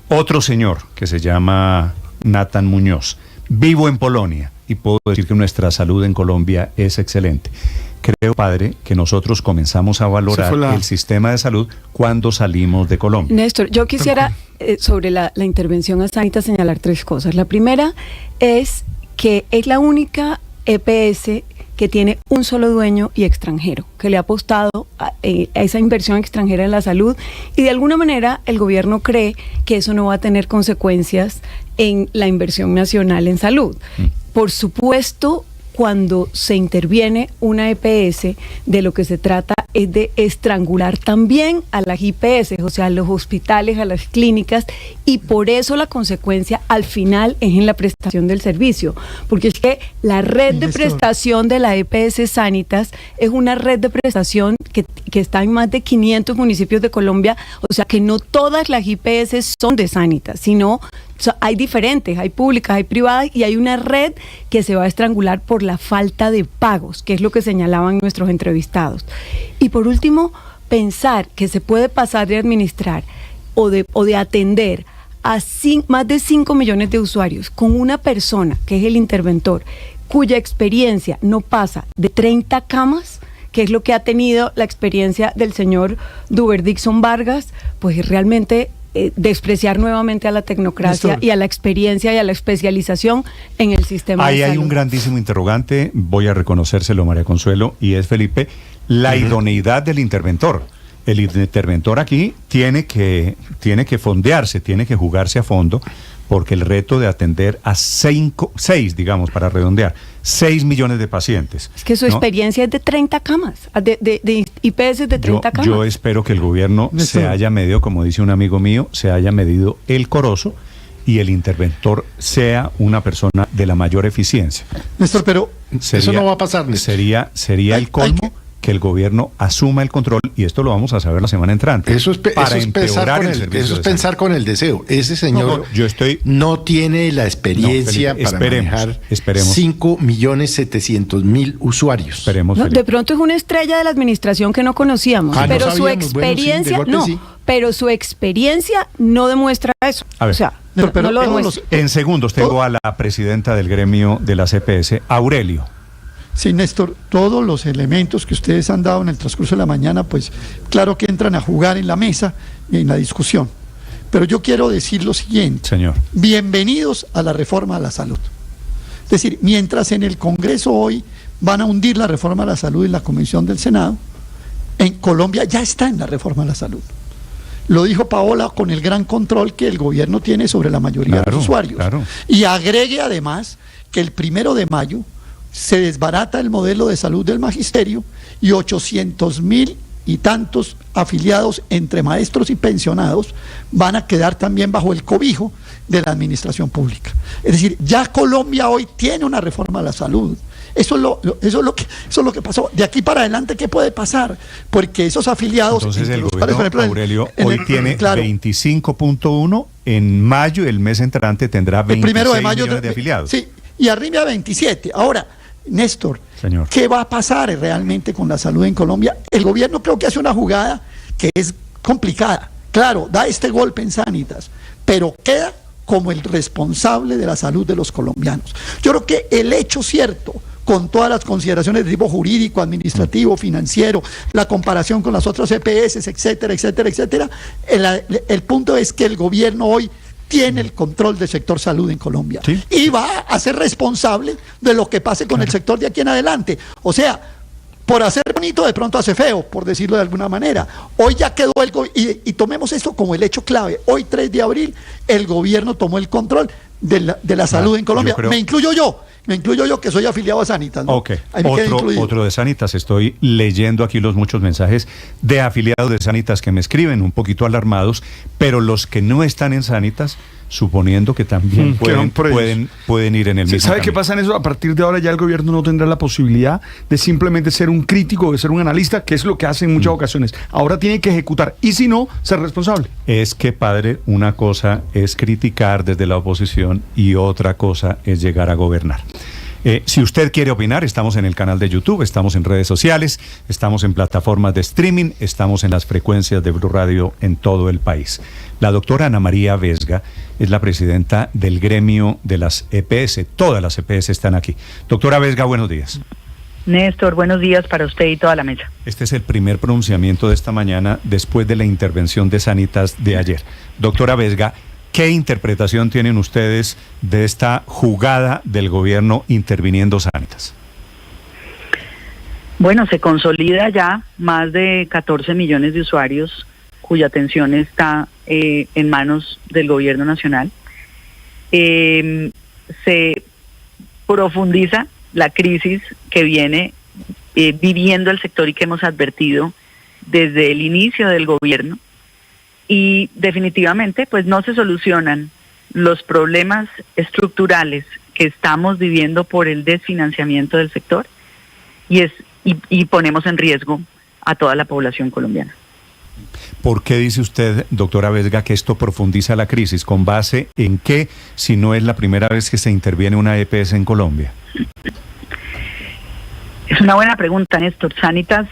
S1: Otro señor que se llama Nathan Muñoz: vivo en Polonia y puedo decir que nuestra salud en Colombia es excelente. Creo, padre, que nosotros comenzamos a valorar el sistema de salud cuando salimos de Colombia.
S12: Néstor, yo quisiera sobre la intervención a Sanitas señalar 3 cosas. La primera es que es la única EPS que tiene un solo dueño y extranjero, que le ha apostado a esa inversión extranjera en la salud, y de alguna manera el gobierno cree que eso no va a tener consecuencias en la inversión nacional en salud. Por supuesto, cuando se interviene una EPS, de lo que se trata es de estrangular también a las IPS, o sea, a los hospitales, a las clínicas, y por eso la consecuencia al final es en la prestación del servicio, porque es que la red de prestación de la EPS Sanitas es una red de prestación que está en más de 500 municipios de Colombia, o sea que no todas las IPS son de Sanitas, sino hay diferentes, hay públicas, hay privadas, y hay una red que se va a estrangular por la falta de pagos, que es lo que señalaban nuestros entrevistados. Y por último, pensar que se puede pasar de administrar o de atender a más de 5 millones de usuarios con una persona, que es el interventor, cuya experiencia no pasa de 30 camas, que es lo que ha tenido la experiencia del señor Duber Dixon Vargas, pues realmente despreciar nuevamente a la tecnocracia y a la experiencia y a la especialización en el sistema de salud.
S1: Ahí hay un grandísimo interrogante, voy a reconocérselo, María Consuelo, y es, Felipe, la idoneidad del interventor. El interventor aquí tiene que fondearse, tiene que jugarse a fondo, porque el reto de atender a 6, digamos, para redondear, 6 millones de pacientes.
S12: Es que su experiencia es de 30 camas, de IPS de 30 camas.
S1: Yo espero que el gobierno se haya medido, como dice un amigo mío, se haya medido el corozo y el interventor sea una persona de la mayor eficiencia.
S17: Néstor, pero
S9: eso no va a pasar, Néstor.
S1: Sería el colmo que el gobierno asuma el control, y esto lo vamos a saber la semana entrante.
S9: Eso es pensar con el deseo. Ese señor no tiene la experiencia para manejar 5.700.000 usuarios.
S1: Esperemos.
S12: De pronto es una estrella de la administración que no conocíamos, pero su experiencia pero su experiencia no demuestra eso.
S1: A ver,
S12: o sea, no lo demuestra.
S1: En segundos tengo a la presidenta del gremio de la CPS, Aurelio.
S17: Sí, Néstor, todos los elementos que ustedes han dado en el transcurso de la mañana, pues claro que entran a jugar en la mesa y en la discusión.
S18: Pero yo quiero decir lo siguiente.
S1: Señor.
S18: Bienvenidos a la reforma a la salud. Es decir, mientras en el Congreso hoy van a hundir la reforma a la salud en la Convención del Senado, en Colombia ya está en la reforma a la salud. Lo dijo Paola con el gran control que el gobierno tiene sobre la mayoría de los usuarios.
S1: Claro.
S18: Y agregue además que el 1 de mayo se desbarata el modelo de salud del magisterio y 800.000 y tantos afiliados entre maestros y pensionados van a quedar también bajo el cobijo de la administración pública. Es decir, ya Colombia hoy tiene una reforma a la salud. Eso es lo que pasó. De aquí para adelante, ¿qué puede pasar? Porque esos afiliados...
S1: Entonces el gobierno, por ejemplo, Aurelio, hoy tiene 25.1, en mayo, el mes entrante, tendrá 26 millones de afiliados.
S18: Sí, y arriba a 27. Ahora, Néstor,
S1: señor,
S18: ¿qué va a pasar realmente con la salud en Colombia? El gobierno creo que hace una jugada que es complicada. Claro, da este golpe en Sanitas, pero queda como el responsable de la salud de los colombianos. Yo creo que el hecho cierto, con todas las consideraciones de tipo jurídico, administrativo, financiero, la comparación con las otras EPS, etcétera, etcétera, etcétera, el punto es que el gobierno hoy tiene el control del sector salud en Colombia, ¿sí?, y va a ser responsable de lo que pase con el sector de aquí en adelante. O sea, por hacer bonito de pronto hace feo, por decirlo de alguna manera. Hoy ya quedó y tomemos esto como el hecho clave. Hoy, 3 de abril, el gobierno tomó el control de la salud en Colombia. Me incluyo yo que soy afiliado a Sanitas, ¿no?
S1: Ok, otro de Sanitas. Estoy leyendo aquí los muchos mensajes de afiliados de Sanitas que me escriben un poquito alarmados, pero los que no están en Sanitas, suponiendo que también pueden ir en el mismo
S17: ¿Sabe
S1: camino?
S17: qué pasa en eso? A partir de ahora ya el gobierno no tendrá la posibilidad de simplemente ser un crítico, de ser un analista, que es lo que hace en muchas ocasiones. Ahora tiene que ejecutar y si no, ser responsable.
S1: Es que, padre, una cosa es criticar desde la oposición y otra cosa es llegar a gobernar. Si usted quiere opinar, estamos en el canal de YouTube, estamos en redes sociales, estamos en plataformas de streaming, estamos en las frecuencias de Blue Radio en todo el país. La doctora Ana María Vesga es la presidenta del gremio de las EPS. Todas las EPS están aquí. Doctora Vesga, buenos días.
S19: Néstor, buenos días para usted y toda la mesa.
S1: Este es el primer pronunciamiento de esta mañana después de la intervención de Sanitas de ayer. Doctora Vesga, ¿qué interpretación tienen ustedes de esta jugada del gobierno interviniendo Sanitas?
S19: Bueno, se consolida ya más de 14 millones de usuarios cuya atención está en manos del gobierno nacional. Se profundiza la crisis que viene viviendo el sector y que hemos advertido desde el inicio del gobierno. Y definitivamente pues no se solucionan los problemas estructurales que estamos viviendo por el desfinanciamiento del sector y ponemos en riesgo a toda la población colombiana.
S1: ¿Por qué dice usted, doctora Vesga, que esto profundiza la crisis? ¿Con base en qué, si no es la primera vez que se interviene una EPS en Colombia?
S19: Es una buena pregunta, Néstor. Sanitas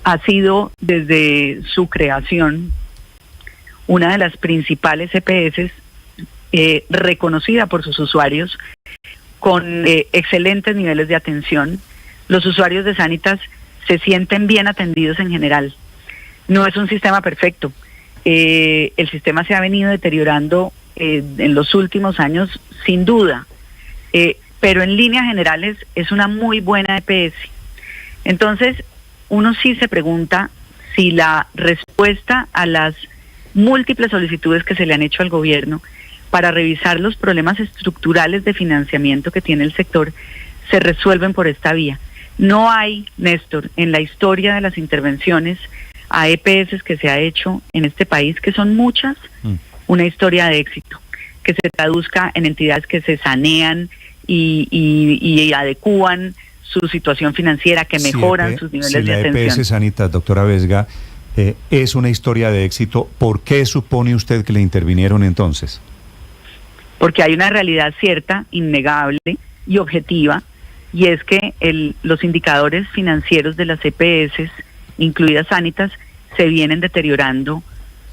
S19: ha sido desde su creación una de las principales EPS reconocida por sus usuarios con excelentes niveles de atención. Los usuarios de Sanitas se sienten bien atendidos en general. No es un sistema perfecto. El sistema se ha venido deteriorando en los últimos años, sin duda, pero en líneas generales es una muy buena EPS. Entonces, uno sí se pregunta si la respuesta a las múltiples solicitudes que se le han hecho al gobierno para revisar los problemas estructurales de financiamiento que tiene el sector se resuelven por esta vía. No hay, Néstor, en la historia de las intervenciones a EPS que se ha hecho en este país, que son muchas, una historia de éxito, que se traduzca en entidades que se sanean y adecúan su situación financiera, que mejoran sus niveles de atención.
S1: Si la EPS Sanitas, doctora Vesga, es una historia de éxito, ¿por qué supone usted que le intervinieron entonces?
S19: Porque hay una realidad cierta, innegable y objetiva, y es que los indicadores financieros de las EPS, incluidas Sanitas, se vienen deteriorando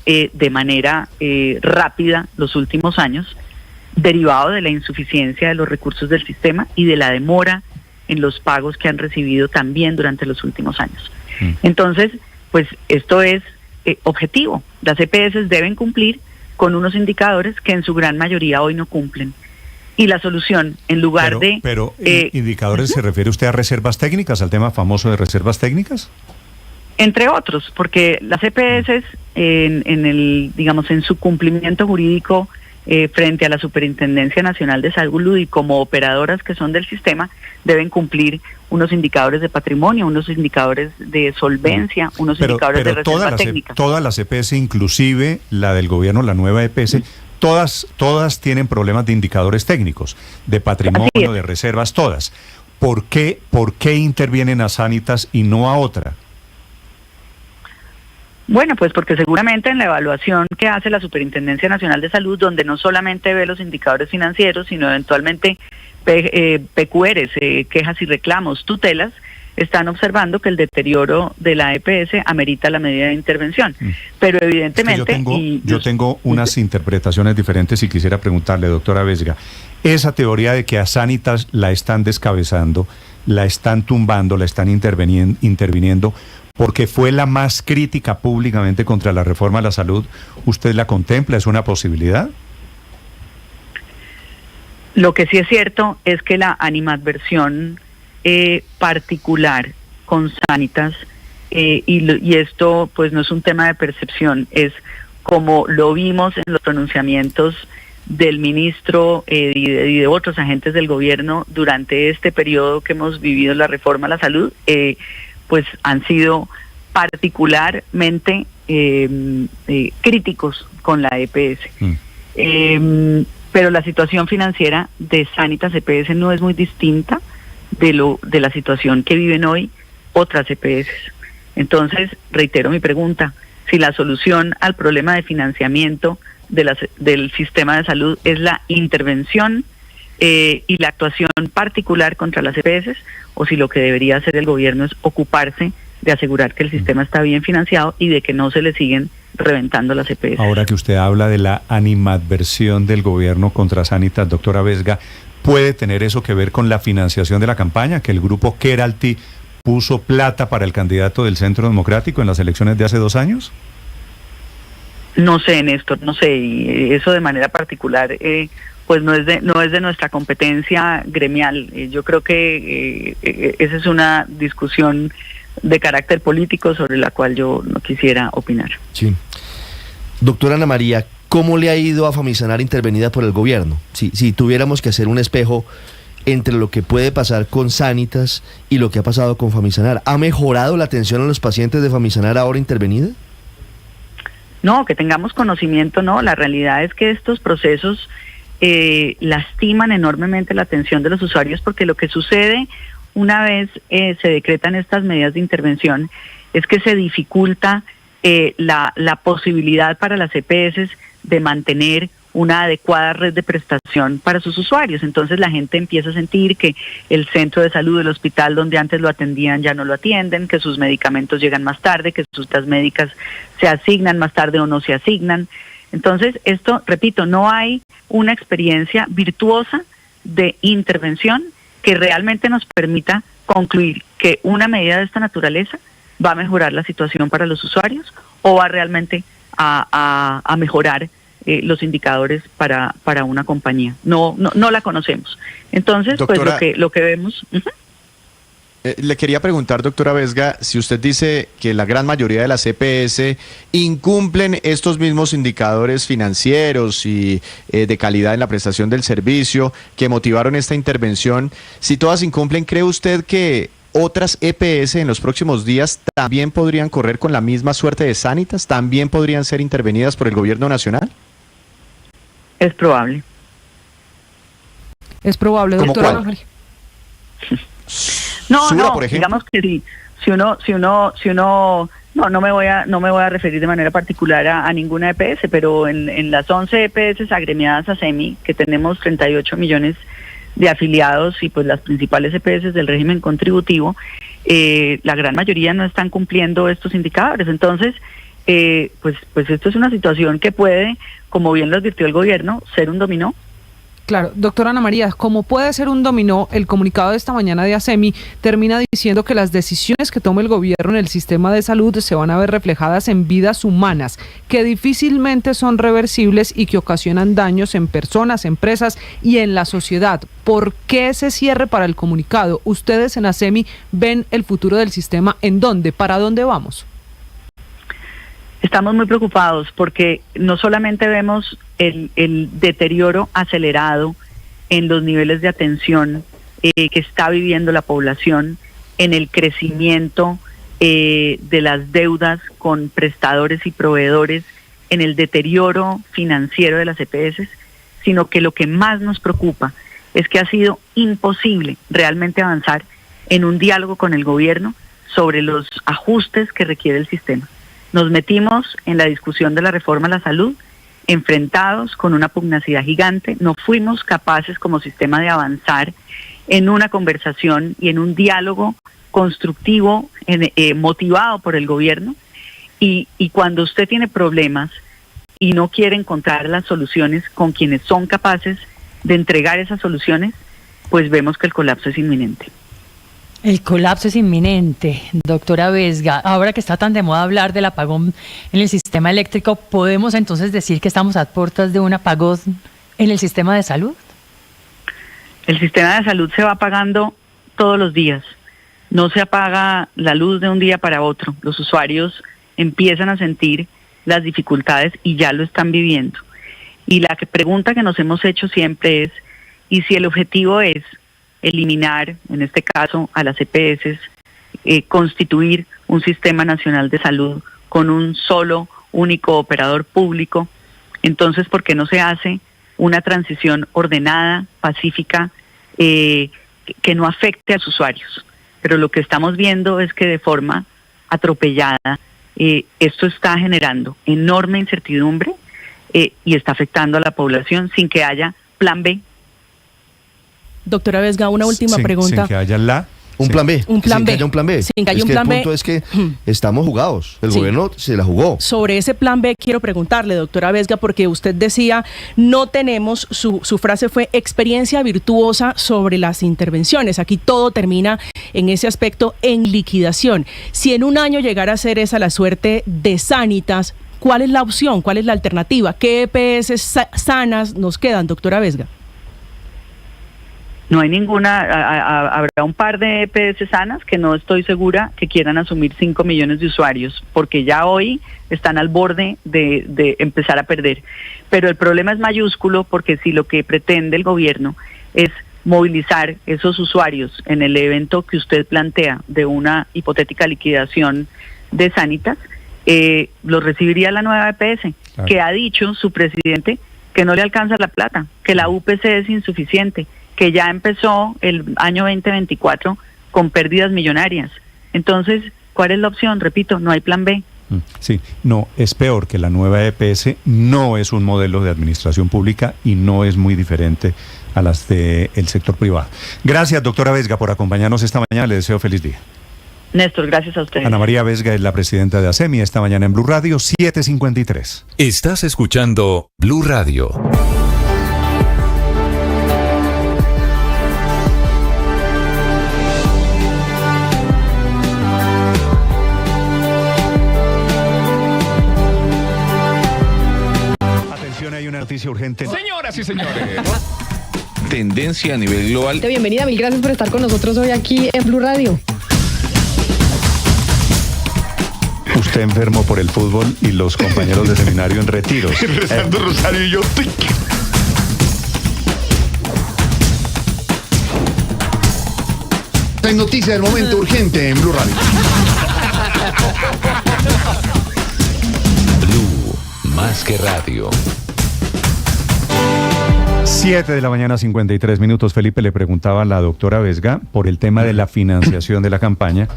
S19: de manera rápida los últimos años, derivado de la insuficiencia de los recursos del sistema y de la demora en los pagos que han recibido también durante los últimos años. Entonces, pues esto es objetivo. Las EPS deben cumplir con unos indicadores que en su gran mayoría hoy no cumplen. Y la solución, en lugar
S1: Pero indicadores, ¿se refiere usted a reservas técnicas, al tema famoso de reservas técnicas?
S19: Entre otros, porque las EPS en su cumplimiento jurídico frente a la Superintendencia Nacional de Salud y como operadoras que son del sistema, deben cumplir unos indicadores de patrimonio, unos indicadores de solvencia, unos indicadores de reserva técnica.
S1: Todas las EPS, inclusive la del gobierno, la nueva EPS, todas tienen problemas de indicadores técnicos, de patrimonio, de reservas, todas. ¿Por qué intervienen a Sanitas y no a otra?
S19: Bueno, pues porque seguramente en la evaluación que hace la Superintendencia Nacional de Salud, donde no solamente ve los indicadores financieros, sino eventualmente PQRs, quejas y reclamos, tutelas, están observando que el deterioro de la EPS amerita la medida de intervención. Pero evidentemente...
S1: Es que yo tengo unas interpretaciones diferentes y quisiera preguntarle, doctora Vesga, esa teoría de que a Sanitas la están descabezando, la están tumbando, la están interviniendo, porque fue la más crítica públicamente contra la reforma a la salud, ¿usted la contempla? ¿Es una posibilidad?
S19: Lo que sí es cierto es que la animadversión particular con Sanitas, y esto pues no es un tema de percepción, es como lo vimos en los pronunciamientos del ministro y de otros agentes del gobierno durante este periodo que hemos vivido la reforma a la salud, pues han sido particularmente críticos con la EPS. Pero la situación financiera de Sanitas EPS no es muy distinta de la situación que viven hoy otras EPS. Entonces, reitero mi pregunta, si la solución al problema de financiamiento del sistema de salud es la intervención y la actuación particular contra las EPS, o si lo que debería hacer el gobierno es ocuparse de asegurar que el sistema está bien financiado y de que no se le siguen reventando las EPS.
S1: Ahora que usted habla de la animadversión del gobierno contra Sanitas, doctora Vesga, ¿puede tener eso que ver con la financiación de la campaña? Que el grupo Keralty puso plata para el candidato del Centro Democrático en las elecciones de hace 2 años.
S19: No sé, Néstor, no sé, y eso de manera particular pues no es de nuestra competencia gremial. Yo creo que esa es una discusión de carácter político sobre la cual yo no quisiera opinar.
S3: Sí. Doctora Ana María, ¿cómo le ha ido a Famisanar intervenida por el gobierno? Si tuviéramos que hacer un espejo entre lo que puede pasar con Sanitas y lo que ha pasado con Famisanar, ¿ha mejorado la atención a los pacientes de Famisanar ahora intervenida?
S19: No, que tengamos conocimiento, no. La realidad es que estos procesos lastiman enormemente la atención de los usuarios, porque lo que sucede una vez se decretan estas medidas de intervención es que se dificulta la posibilidad para las EPS de mantener una adecuada red de prestación para sus usuarios. Entonces la gente empieza a sentir que el centro de salud, el hospital donde antes lo atendían ya no lo atienden, que sus medicamentos llegan más tarde, que sus citas médicas se asignan más tarde o no se asignan. Entonces esto, repito, no hay una experiencia virtuosa de intervención que realmente nos permita concluir que una medida de esta naturaleza va a mejorar la situación para los usuarios o va realmente a mejorar los indicadores para una compañía. No la conocemos. Entonces, doctora, pues lo que vemos...
S20: Le quería preguntar, doctora Vesga, si usted dice que la gran mayoría de las EPS incumplen estos mismos indicadores financieros y de calidad en la prestación del servicio que motivaron esta intervención, si todas incumplen, ¿cree usted que otras EPS en los próximos días también podrían correr con la misma suerte de Sanitas? ¿También podrían ser intervenidas por el gobierno nacional?
S19: Es probable.
S4: Es probable, doctora Ana María.
S19: No, digamos que si uno no me voy a referir de manera particular a ninguna EPS, pero en las 11 EPS agremiadas a SEMI, que tenemos 38 millones de afiliados y pues las principales EPS del régimen contributivo, la gran mayoría no están cumpliendo estos indicadores. Entonces, pues esto es una situación que puede, como bien lo advirtió el gobierno, ser un dominó.
S4: Claro, doctora Ana María, como puede ser un dominó, el comunicado de esta mañana de ASEMI termina diciendo que las decisiones que tome el gobierno en el sistema de salud se van a ver reflejadas en vidas humanas, que difícilmente son reversibles y que ocasionan daños en personas, empresas y en la sociedad. ¿Por qué ese cierre para el comunicado? ¿Ustedes en ASEMI ven el futuro del sistema en dónde? ¿Para dónde vamos?
S19: Estamos muy preocupados porque no solamente vemos el deterioro acelerado en los niveles de atención que está viviendo la población, en el crecimiento de las deudas con prestadores y proveedores, en el deterioro financiero de las EPS, sino que lo que más nos preocupa es que ha sido imposible realmente avanzar en un diálogo con el gobierno sobre los ajustes que requiere el sistema. Nos metimos en la discusión de la reforma a la salud, enfrentados con una pugnacidad gigante, no fuimos capaces como sistema de avanzar en una conversación y en un diálogo constructivo, motivado por el gobierno, y cuando usted tiene problemas y no quiere encontrar las soluciones con quienes son capaces de entregar esas soluciones, pues vemos que el colapso es inminente.
S15: El colapso es inminente, doctora Vesga. Ahora que está tan de moda hablar del apagón en el sistema eléctrico, ¿podemos entonces decir que estamos a puertas de un apagón en el sistema de salud?
S19: El sistema de salud se va apagando todos los días. No se apaga la luz de un día para otro. Los usuarios empiezan a sentir las dificultades y ya lo están viviendo. Y la pregunta que nos hemos hecho siempre es, ¿y si el objetivo es eliminar, en este caso, a las EPS, constituir un sistema nacional de salud con un solo, único operador público? Entonces, ¿por qué no se hace una transición ordenada, pacífica, que no afecte a los usuarios? Pero lo que estamos viendo es que de forma atropellada, esto está generando enorme incertidumbre y está afectando a la población sin que haya plan B.
S5: Doctora Vesga, una última pregunta.
S1: Sin que haya
S3: un plan B.
S5: Un plan B.
S3: Sin que haya un plan B.
S5: Sin que haya un plan B.
S3: El punto es que estamos jugados. El gobierno se la jugó.
S5: Sobre ese plan B quiero preguntarle, doctora Vesga, porque usted decía, no tenemos, su frase fue experiencia virtuosa sobre las intervenciones. Aquí todo termina en ese aspecto en liquidación. Si en un año llegara a ser esa la suerte de Sanitas, ¿cuál es la opción? ¿Cuál es la alternativa? ¿Qué EPS sanas nos quedan, doctora Vesga?
S19: No hay ninguna, habrá un par de EPS sanas que no estoy segura que quieran asumir 5 millones de usuarios, porque ya hoy están al borde de empezar a perder. Pero el problema es mayúsculo, porque si lo que pretende el gobierno es movilizar esos usuarios en el evento que usted plantea de una hipotética liquidación de Sanitas, los recibiría la nueva EPS, claro, que ha dicho su presidente que no le alcanza la plata, que la UPC es insuficiente, que ya empezó el año 2024 con pérdidas millonarias. Entonces, ¿cuál es la opción? Repito, no hay plan B.
S1: Sí, no, es peor que la nueva EPS, no es un modelo de administración pública y no es muy diferente a las del sector privado. Gracias, doctora Vesga, por acompañarnos esta mañana. Le deseo feliz día.
S19: Néstor, gracias a ustedes.
S1: Ana María Vesga es la presidenta de ASEMI esta mañana en Blue Radio, 7:53.
S6: Estás escuchando Blue Radio.
S1: Noticia urgente.
S7: Señoras y señores, tendencia a nivel global.
S8: Bienvenida, mil gracias por estar con nosotros hoy aquí en Blue Radio.
S1: Usted enfermo por el fútbol y los compañeros de seminario en retiros.
S9: Rezando rosario y yo.
S17: Hay noticia del momento urgente en Blue Radio.
S6: Blue, más que radio.
S1: 7 de la mañana, 53 minutos. Felipe, le preguntaba a la doctora Vesga por el tema de la financiación de la campaña,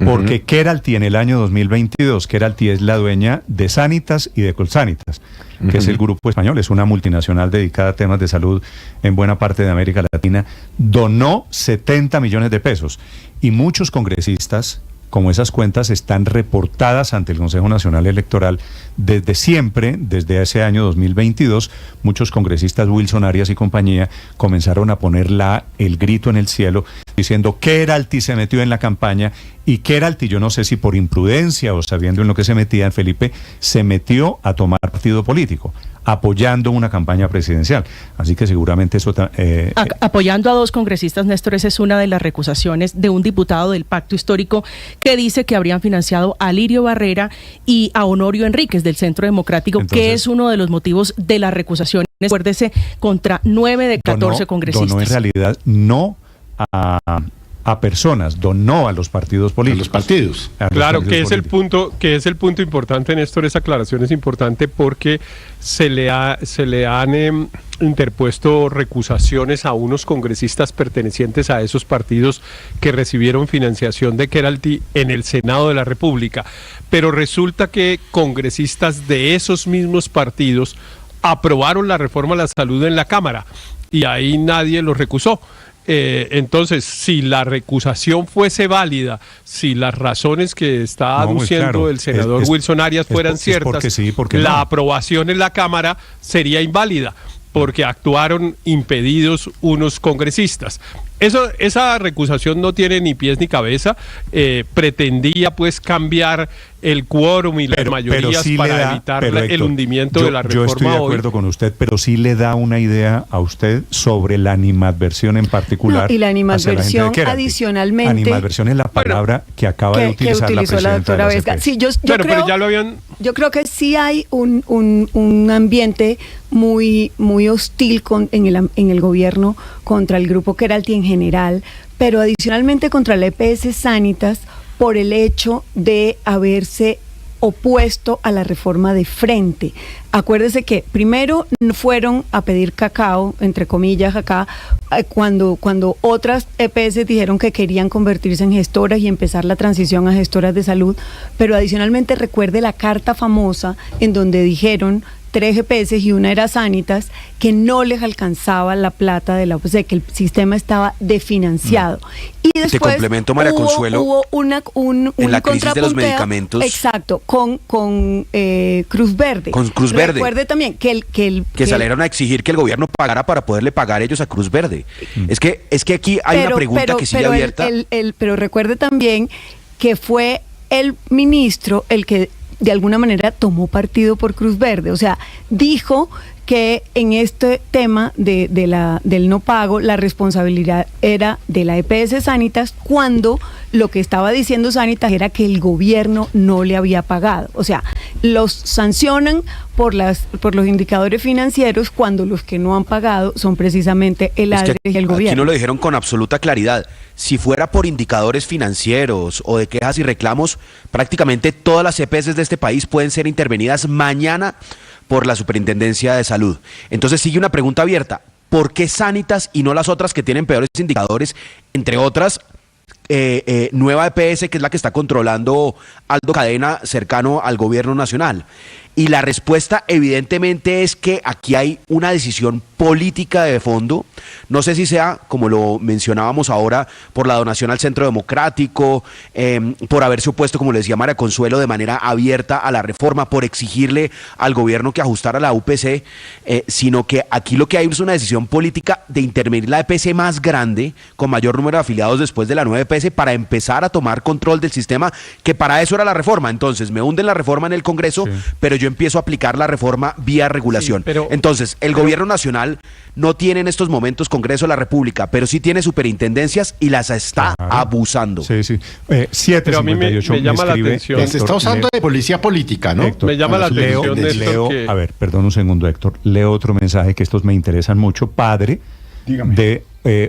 S1: porque Keralty en el año 2022, Keralty es la dueña de Sanitas y de Colsanitas, que es el grupo español, es una multinacional dedicada a temas de salud en buena parte de América Latina, donó 70 millones de pesos y muchos congresistas como esas cuentas están reportadas ante el Consejo Nacional Electoral desde siempre, desde ese año 2022, muchos congresistas, Wilson Arias y compañía, comenzaron a poner el grito en el cielo diciendo que Keralty se metió en la campaña, y Keralty, yo no sé si por imprudencia o sabiendo en lo que se metía, Felipe, se metió a tomar partido político, apoyando una campaña presidencial. Así que seguramente eso...
S5: apoyando a dos congresistas, Néstor, esa es una de las recusaciones de un diputado del Pacto Histórico que dice que habrían financiado a Lirio Barrera y a Honorio Enríquez del Centro Democrático. Entonces, que es uno de los motivos de las recusaciones, acuérdese, contra 9 de 14 congresistas.
S1: Donó en realidad no a personas, donó a los partidos políticos.
S9: A los partidos.
S13: Claro, que es el punto importante, Néstor. Esa aclaración es importante porque se le han interpuesto recusaciones a unos congresistas pertenecientes a esos partidos que recibieron financiación de Keralty en el Senado de la República. Pero resulta que congresistas de esos mismos partidos aprobaron la reforma a la salud en la Cámara y ahí nadie los recusó. Entonces, si la recusación fuese válida, si las razones que está aduciendo el senador Wilson Arias fueran ciertas, la aprobación en la Cámara sería inválida, porque actuaron impedidos unos congresistas. Esa recusación no tiene ni pies ni cabeza. Pretendía pues cambiar el quórum y las mayorías sí para evitar el hundimiento de la reforma.
S1: Yo estoy de acuerdo con usted, pero sí le da una idea a usted sobre la animadversión en particular.
S12: Y la animadversión adicionalmente.
S1: Animadversión es la palabra que acaba de utilizar la doctora Vesga.
S12: Sí, yo creo que sí hay un ambiente muy hostil en el gobierno contra el grupo Keralty en general, pero adicionalmente contra la EPS Sanitas por el hecho de haberse opuesto a la reforma de frente. Acuérdese que primero fueron a pedir cacao, entre comillas acá, cuando otras EPS dijeron que querían convertirse en gestoras y empezar la transición a gestoras de salud, pero adicionalmente recuerde la carta famosa en donde dijeron 3 EPS y una era Sanitas, que no les alcanzaba la plata de la OPC, que el sistema estaba desfinanciado. Y después
S11: te complemento, María Consuelo,
S12: hubo un
S11: en la crisis de los medicamentos.
S12: Exacto, con Cruz Verde.
S11: Con Cruz Verde.
S12: Recuerde también que
S11: salieron a exigir que el gobierno pagara para poderle pagar ellos a Cruz Verde. Es que aquí hay una pregunta que sigue abierta.
S12: Pero recuerde también que fue el ministro el que de alguna manera tomó partido por Cruz Verde, o sea, dijo que en este tema del no pago la responsabilidad era de la EPS Sanitas, cuando lo que estaba diciendo Sanitas era que el gobierno no le había pagado. O sea, los sancionan por los indicadores financieros cuando los que no han pagado son precisamente el ADRE y el gobierno.
S11: Aquí no lo dijeron con absoluta claridad. Si fuera por indicadores financieros o de quejas y reclamos, prácticamente todas las EPS de este país pueden ser intervenidas mañana por la Superintendencia de Salud. Entonces sigue una pregunta abierta: ¿por qué Sanitas y no las otras que tienen peores indicadores? Entre otras, Nueva EPS, que es la que está controlando Aldo Cadena, cercano al gobierno nacional. Y la respuesta evidentemente es que aquí hay una decisión política de fondo. No sé si sea, como lo mencionábamos ahora, por la donación al Centro Democrático, por haberse opuesto, como le decía María Consuelo, de manera abierta a la reforma, por exigirle al gobierno que ajustara la UPC, sino que aquí lo que hay es una decisión política de intervenir la EPS más grande, con mayor número de afiliados después de la nueva EPS, para empezar a tomar control del sistema, que para eso era la reforma. Entonces me hunden la reforma en el Congreso, sí, pero yo empiezo a aplicar la reforma vía regulación. Sí, entonces, el gobierno nacional no tiene en estos momentos Congreso de la República, pero sí tiene superintendencias y las está abusando.
S1: Sí, sí. 7:58.
S13: Pero a mí me llama la atención.
S9: Se está usando de policía política, ¿no?
S1: Héctor,
S13: me llama la atención.
S1: Leo, a ver, perdón un segundo, Héctor. Leo otro mensaje que estos me interesan mucho. Padre, dígame, de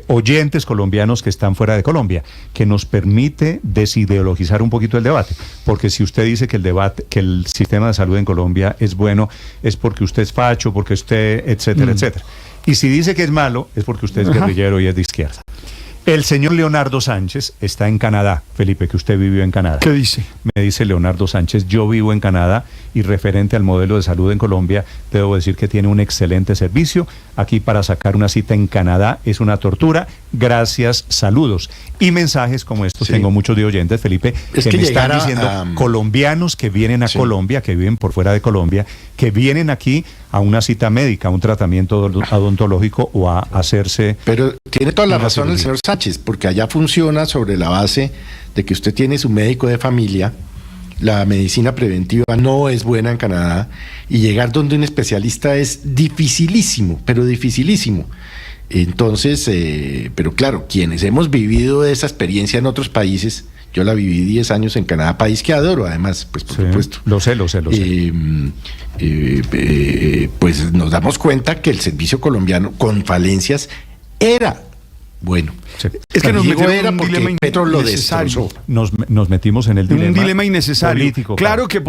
S1: oyentes colombianos que están fuera de Colombia, que nos permite desideologizar un poquito el debate, porque si usted dice que el sistema de salud en Colombia es bueno, es porque usted es facho, porque usted, etcétera, etcétera. Y si dice que es malo, es porque usted es guerrillero y es de izquierda. El señor Leonardo Sánchez está en Canadá. Felipe, que usted vivió en Canadá.
S17: ¿Qué dice?
S1: Me dice Leonardo Sánchez: yo vivo en Canadá y referente al modelo de salud en Colombia, debo decir que tiene un excelente servicio. Aquí para sacar una cita en Canadá es una tortura. Gracias, saludos. Y mensajes como estos, tengo muchos de oyentes, Felipe, que me están diciendo colombianos que vienen a Colombia, que viven por fuera de Colombia, que vienen aquí a una cita médica, a un tratamiento odontológico o a hacerse...
S9: Pero tiene toda la razón el señor Sánchez, porque allá funciona sobre la base de que usted tiene su médico de familia. La medicina preventiva no es buena en Canadá y llegar donde un especialista es dificilísimo, pero dificilísimo. Entonces, pero claro, quienes hemos vivido esa experiencia en otros países, yo la viví 10 años en Canadá, país que adoro además, pues por supuesto.
S1: Lo sé.
S9: Pues nos damos cuenta que el servicio colombiano con falencias era bueno.
S17: Sí. Es que nos
S9: metieron
S17: en un dilema innecesario.
S1: Nos metimos en el dilema.
S17: Un dilema innecesario.
S1: Político,
S17: claro que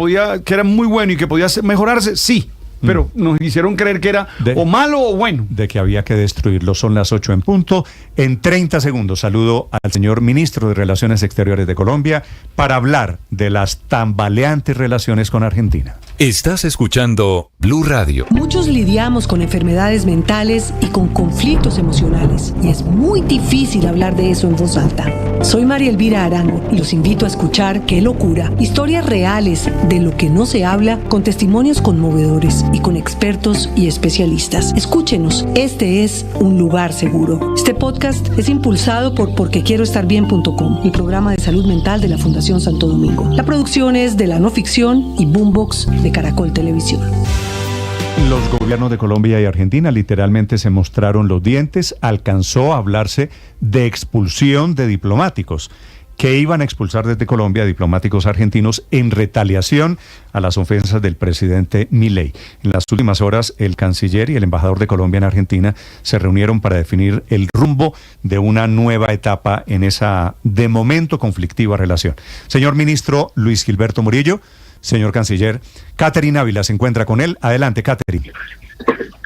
S17: era muy bueno y que podía mejorarse, sí. Pero nos hicieron creer que era o malo o bueno.
S1: De que había que destruirlo. Son las 8 en punto. En 30 segundos saludo al señor ministro de Relaciones Exteriores de Colombia para hablar de las tambaleantes relaciones con Argentina.
S6: Estás escuchando Blue Radio.
S21: Muchos lidiamos con enfermedades mentales y con conflictos emocionales, y es muy difícil hablar de eso en voz alta. Soy María Elvira Arango y los invito a escuchar Qué Locura, historias reales de lo que no se habla, con testimonios conmovedores y con expertos y especialistas. Escúchenos, este es un lugar seguro. Este podcast es impulsado por porquequieroestarbien.com, el programa de salud mental de la Fundación Santo Domingo. La producción es de La No Ficción y Boombox de Caracol Televisión.
S1: Los gobiernos de Colombia y Argentina literalmente se mostraron los dientes. Alcanzó a hablarse de expulsión de diplomáticos que iban a expulsar desde Colombia a diplomáticos argentinos en retaliación a las ofensas del presidente Milei. En las últimas horas, el canciller y el embajador de Colombia en Argentina se reunieron para definir el rumbo de una nueva etapa en esa, de momento, conflictiva relación. Señor ministro Luis Gilberto Murillo, señor canciller, Catherine Ávila se encuentra con él. Adelante, Catherine.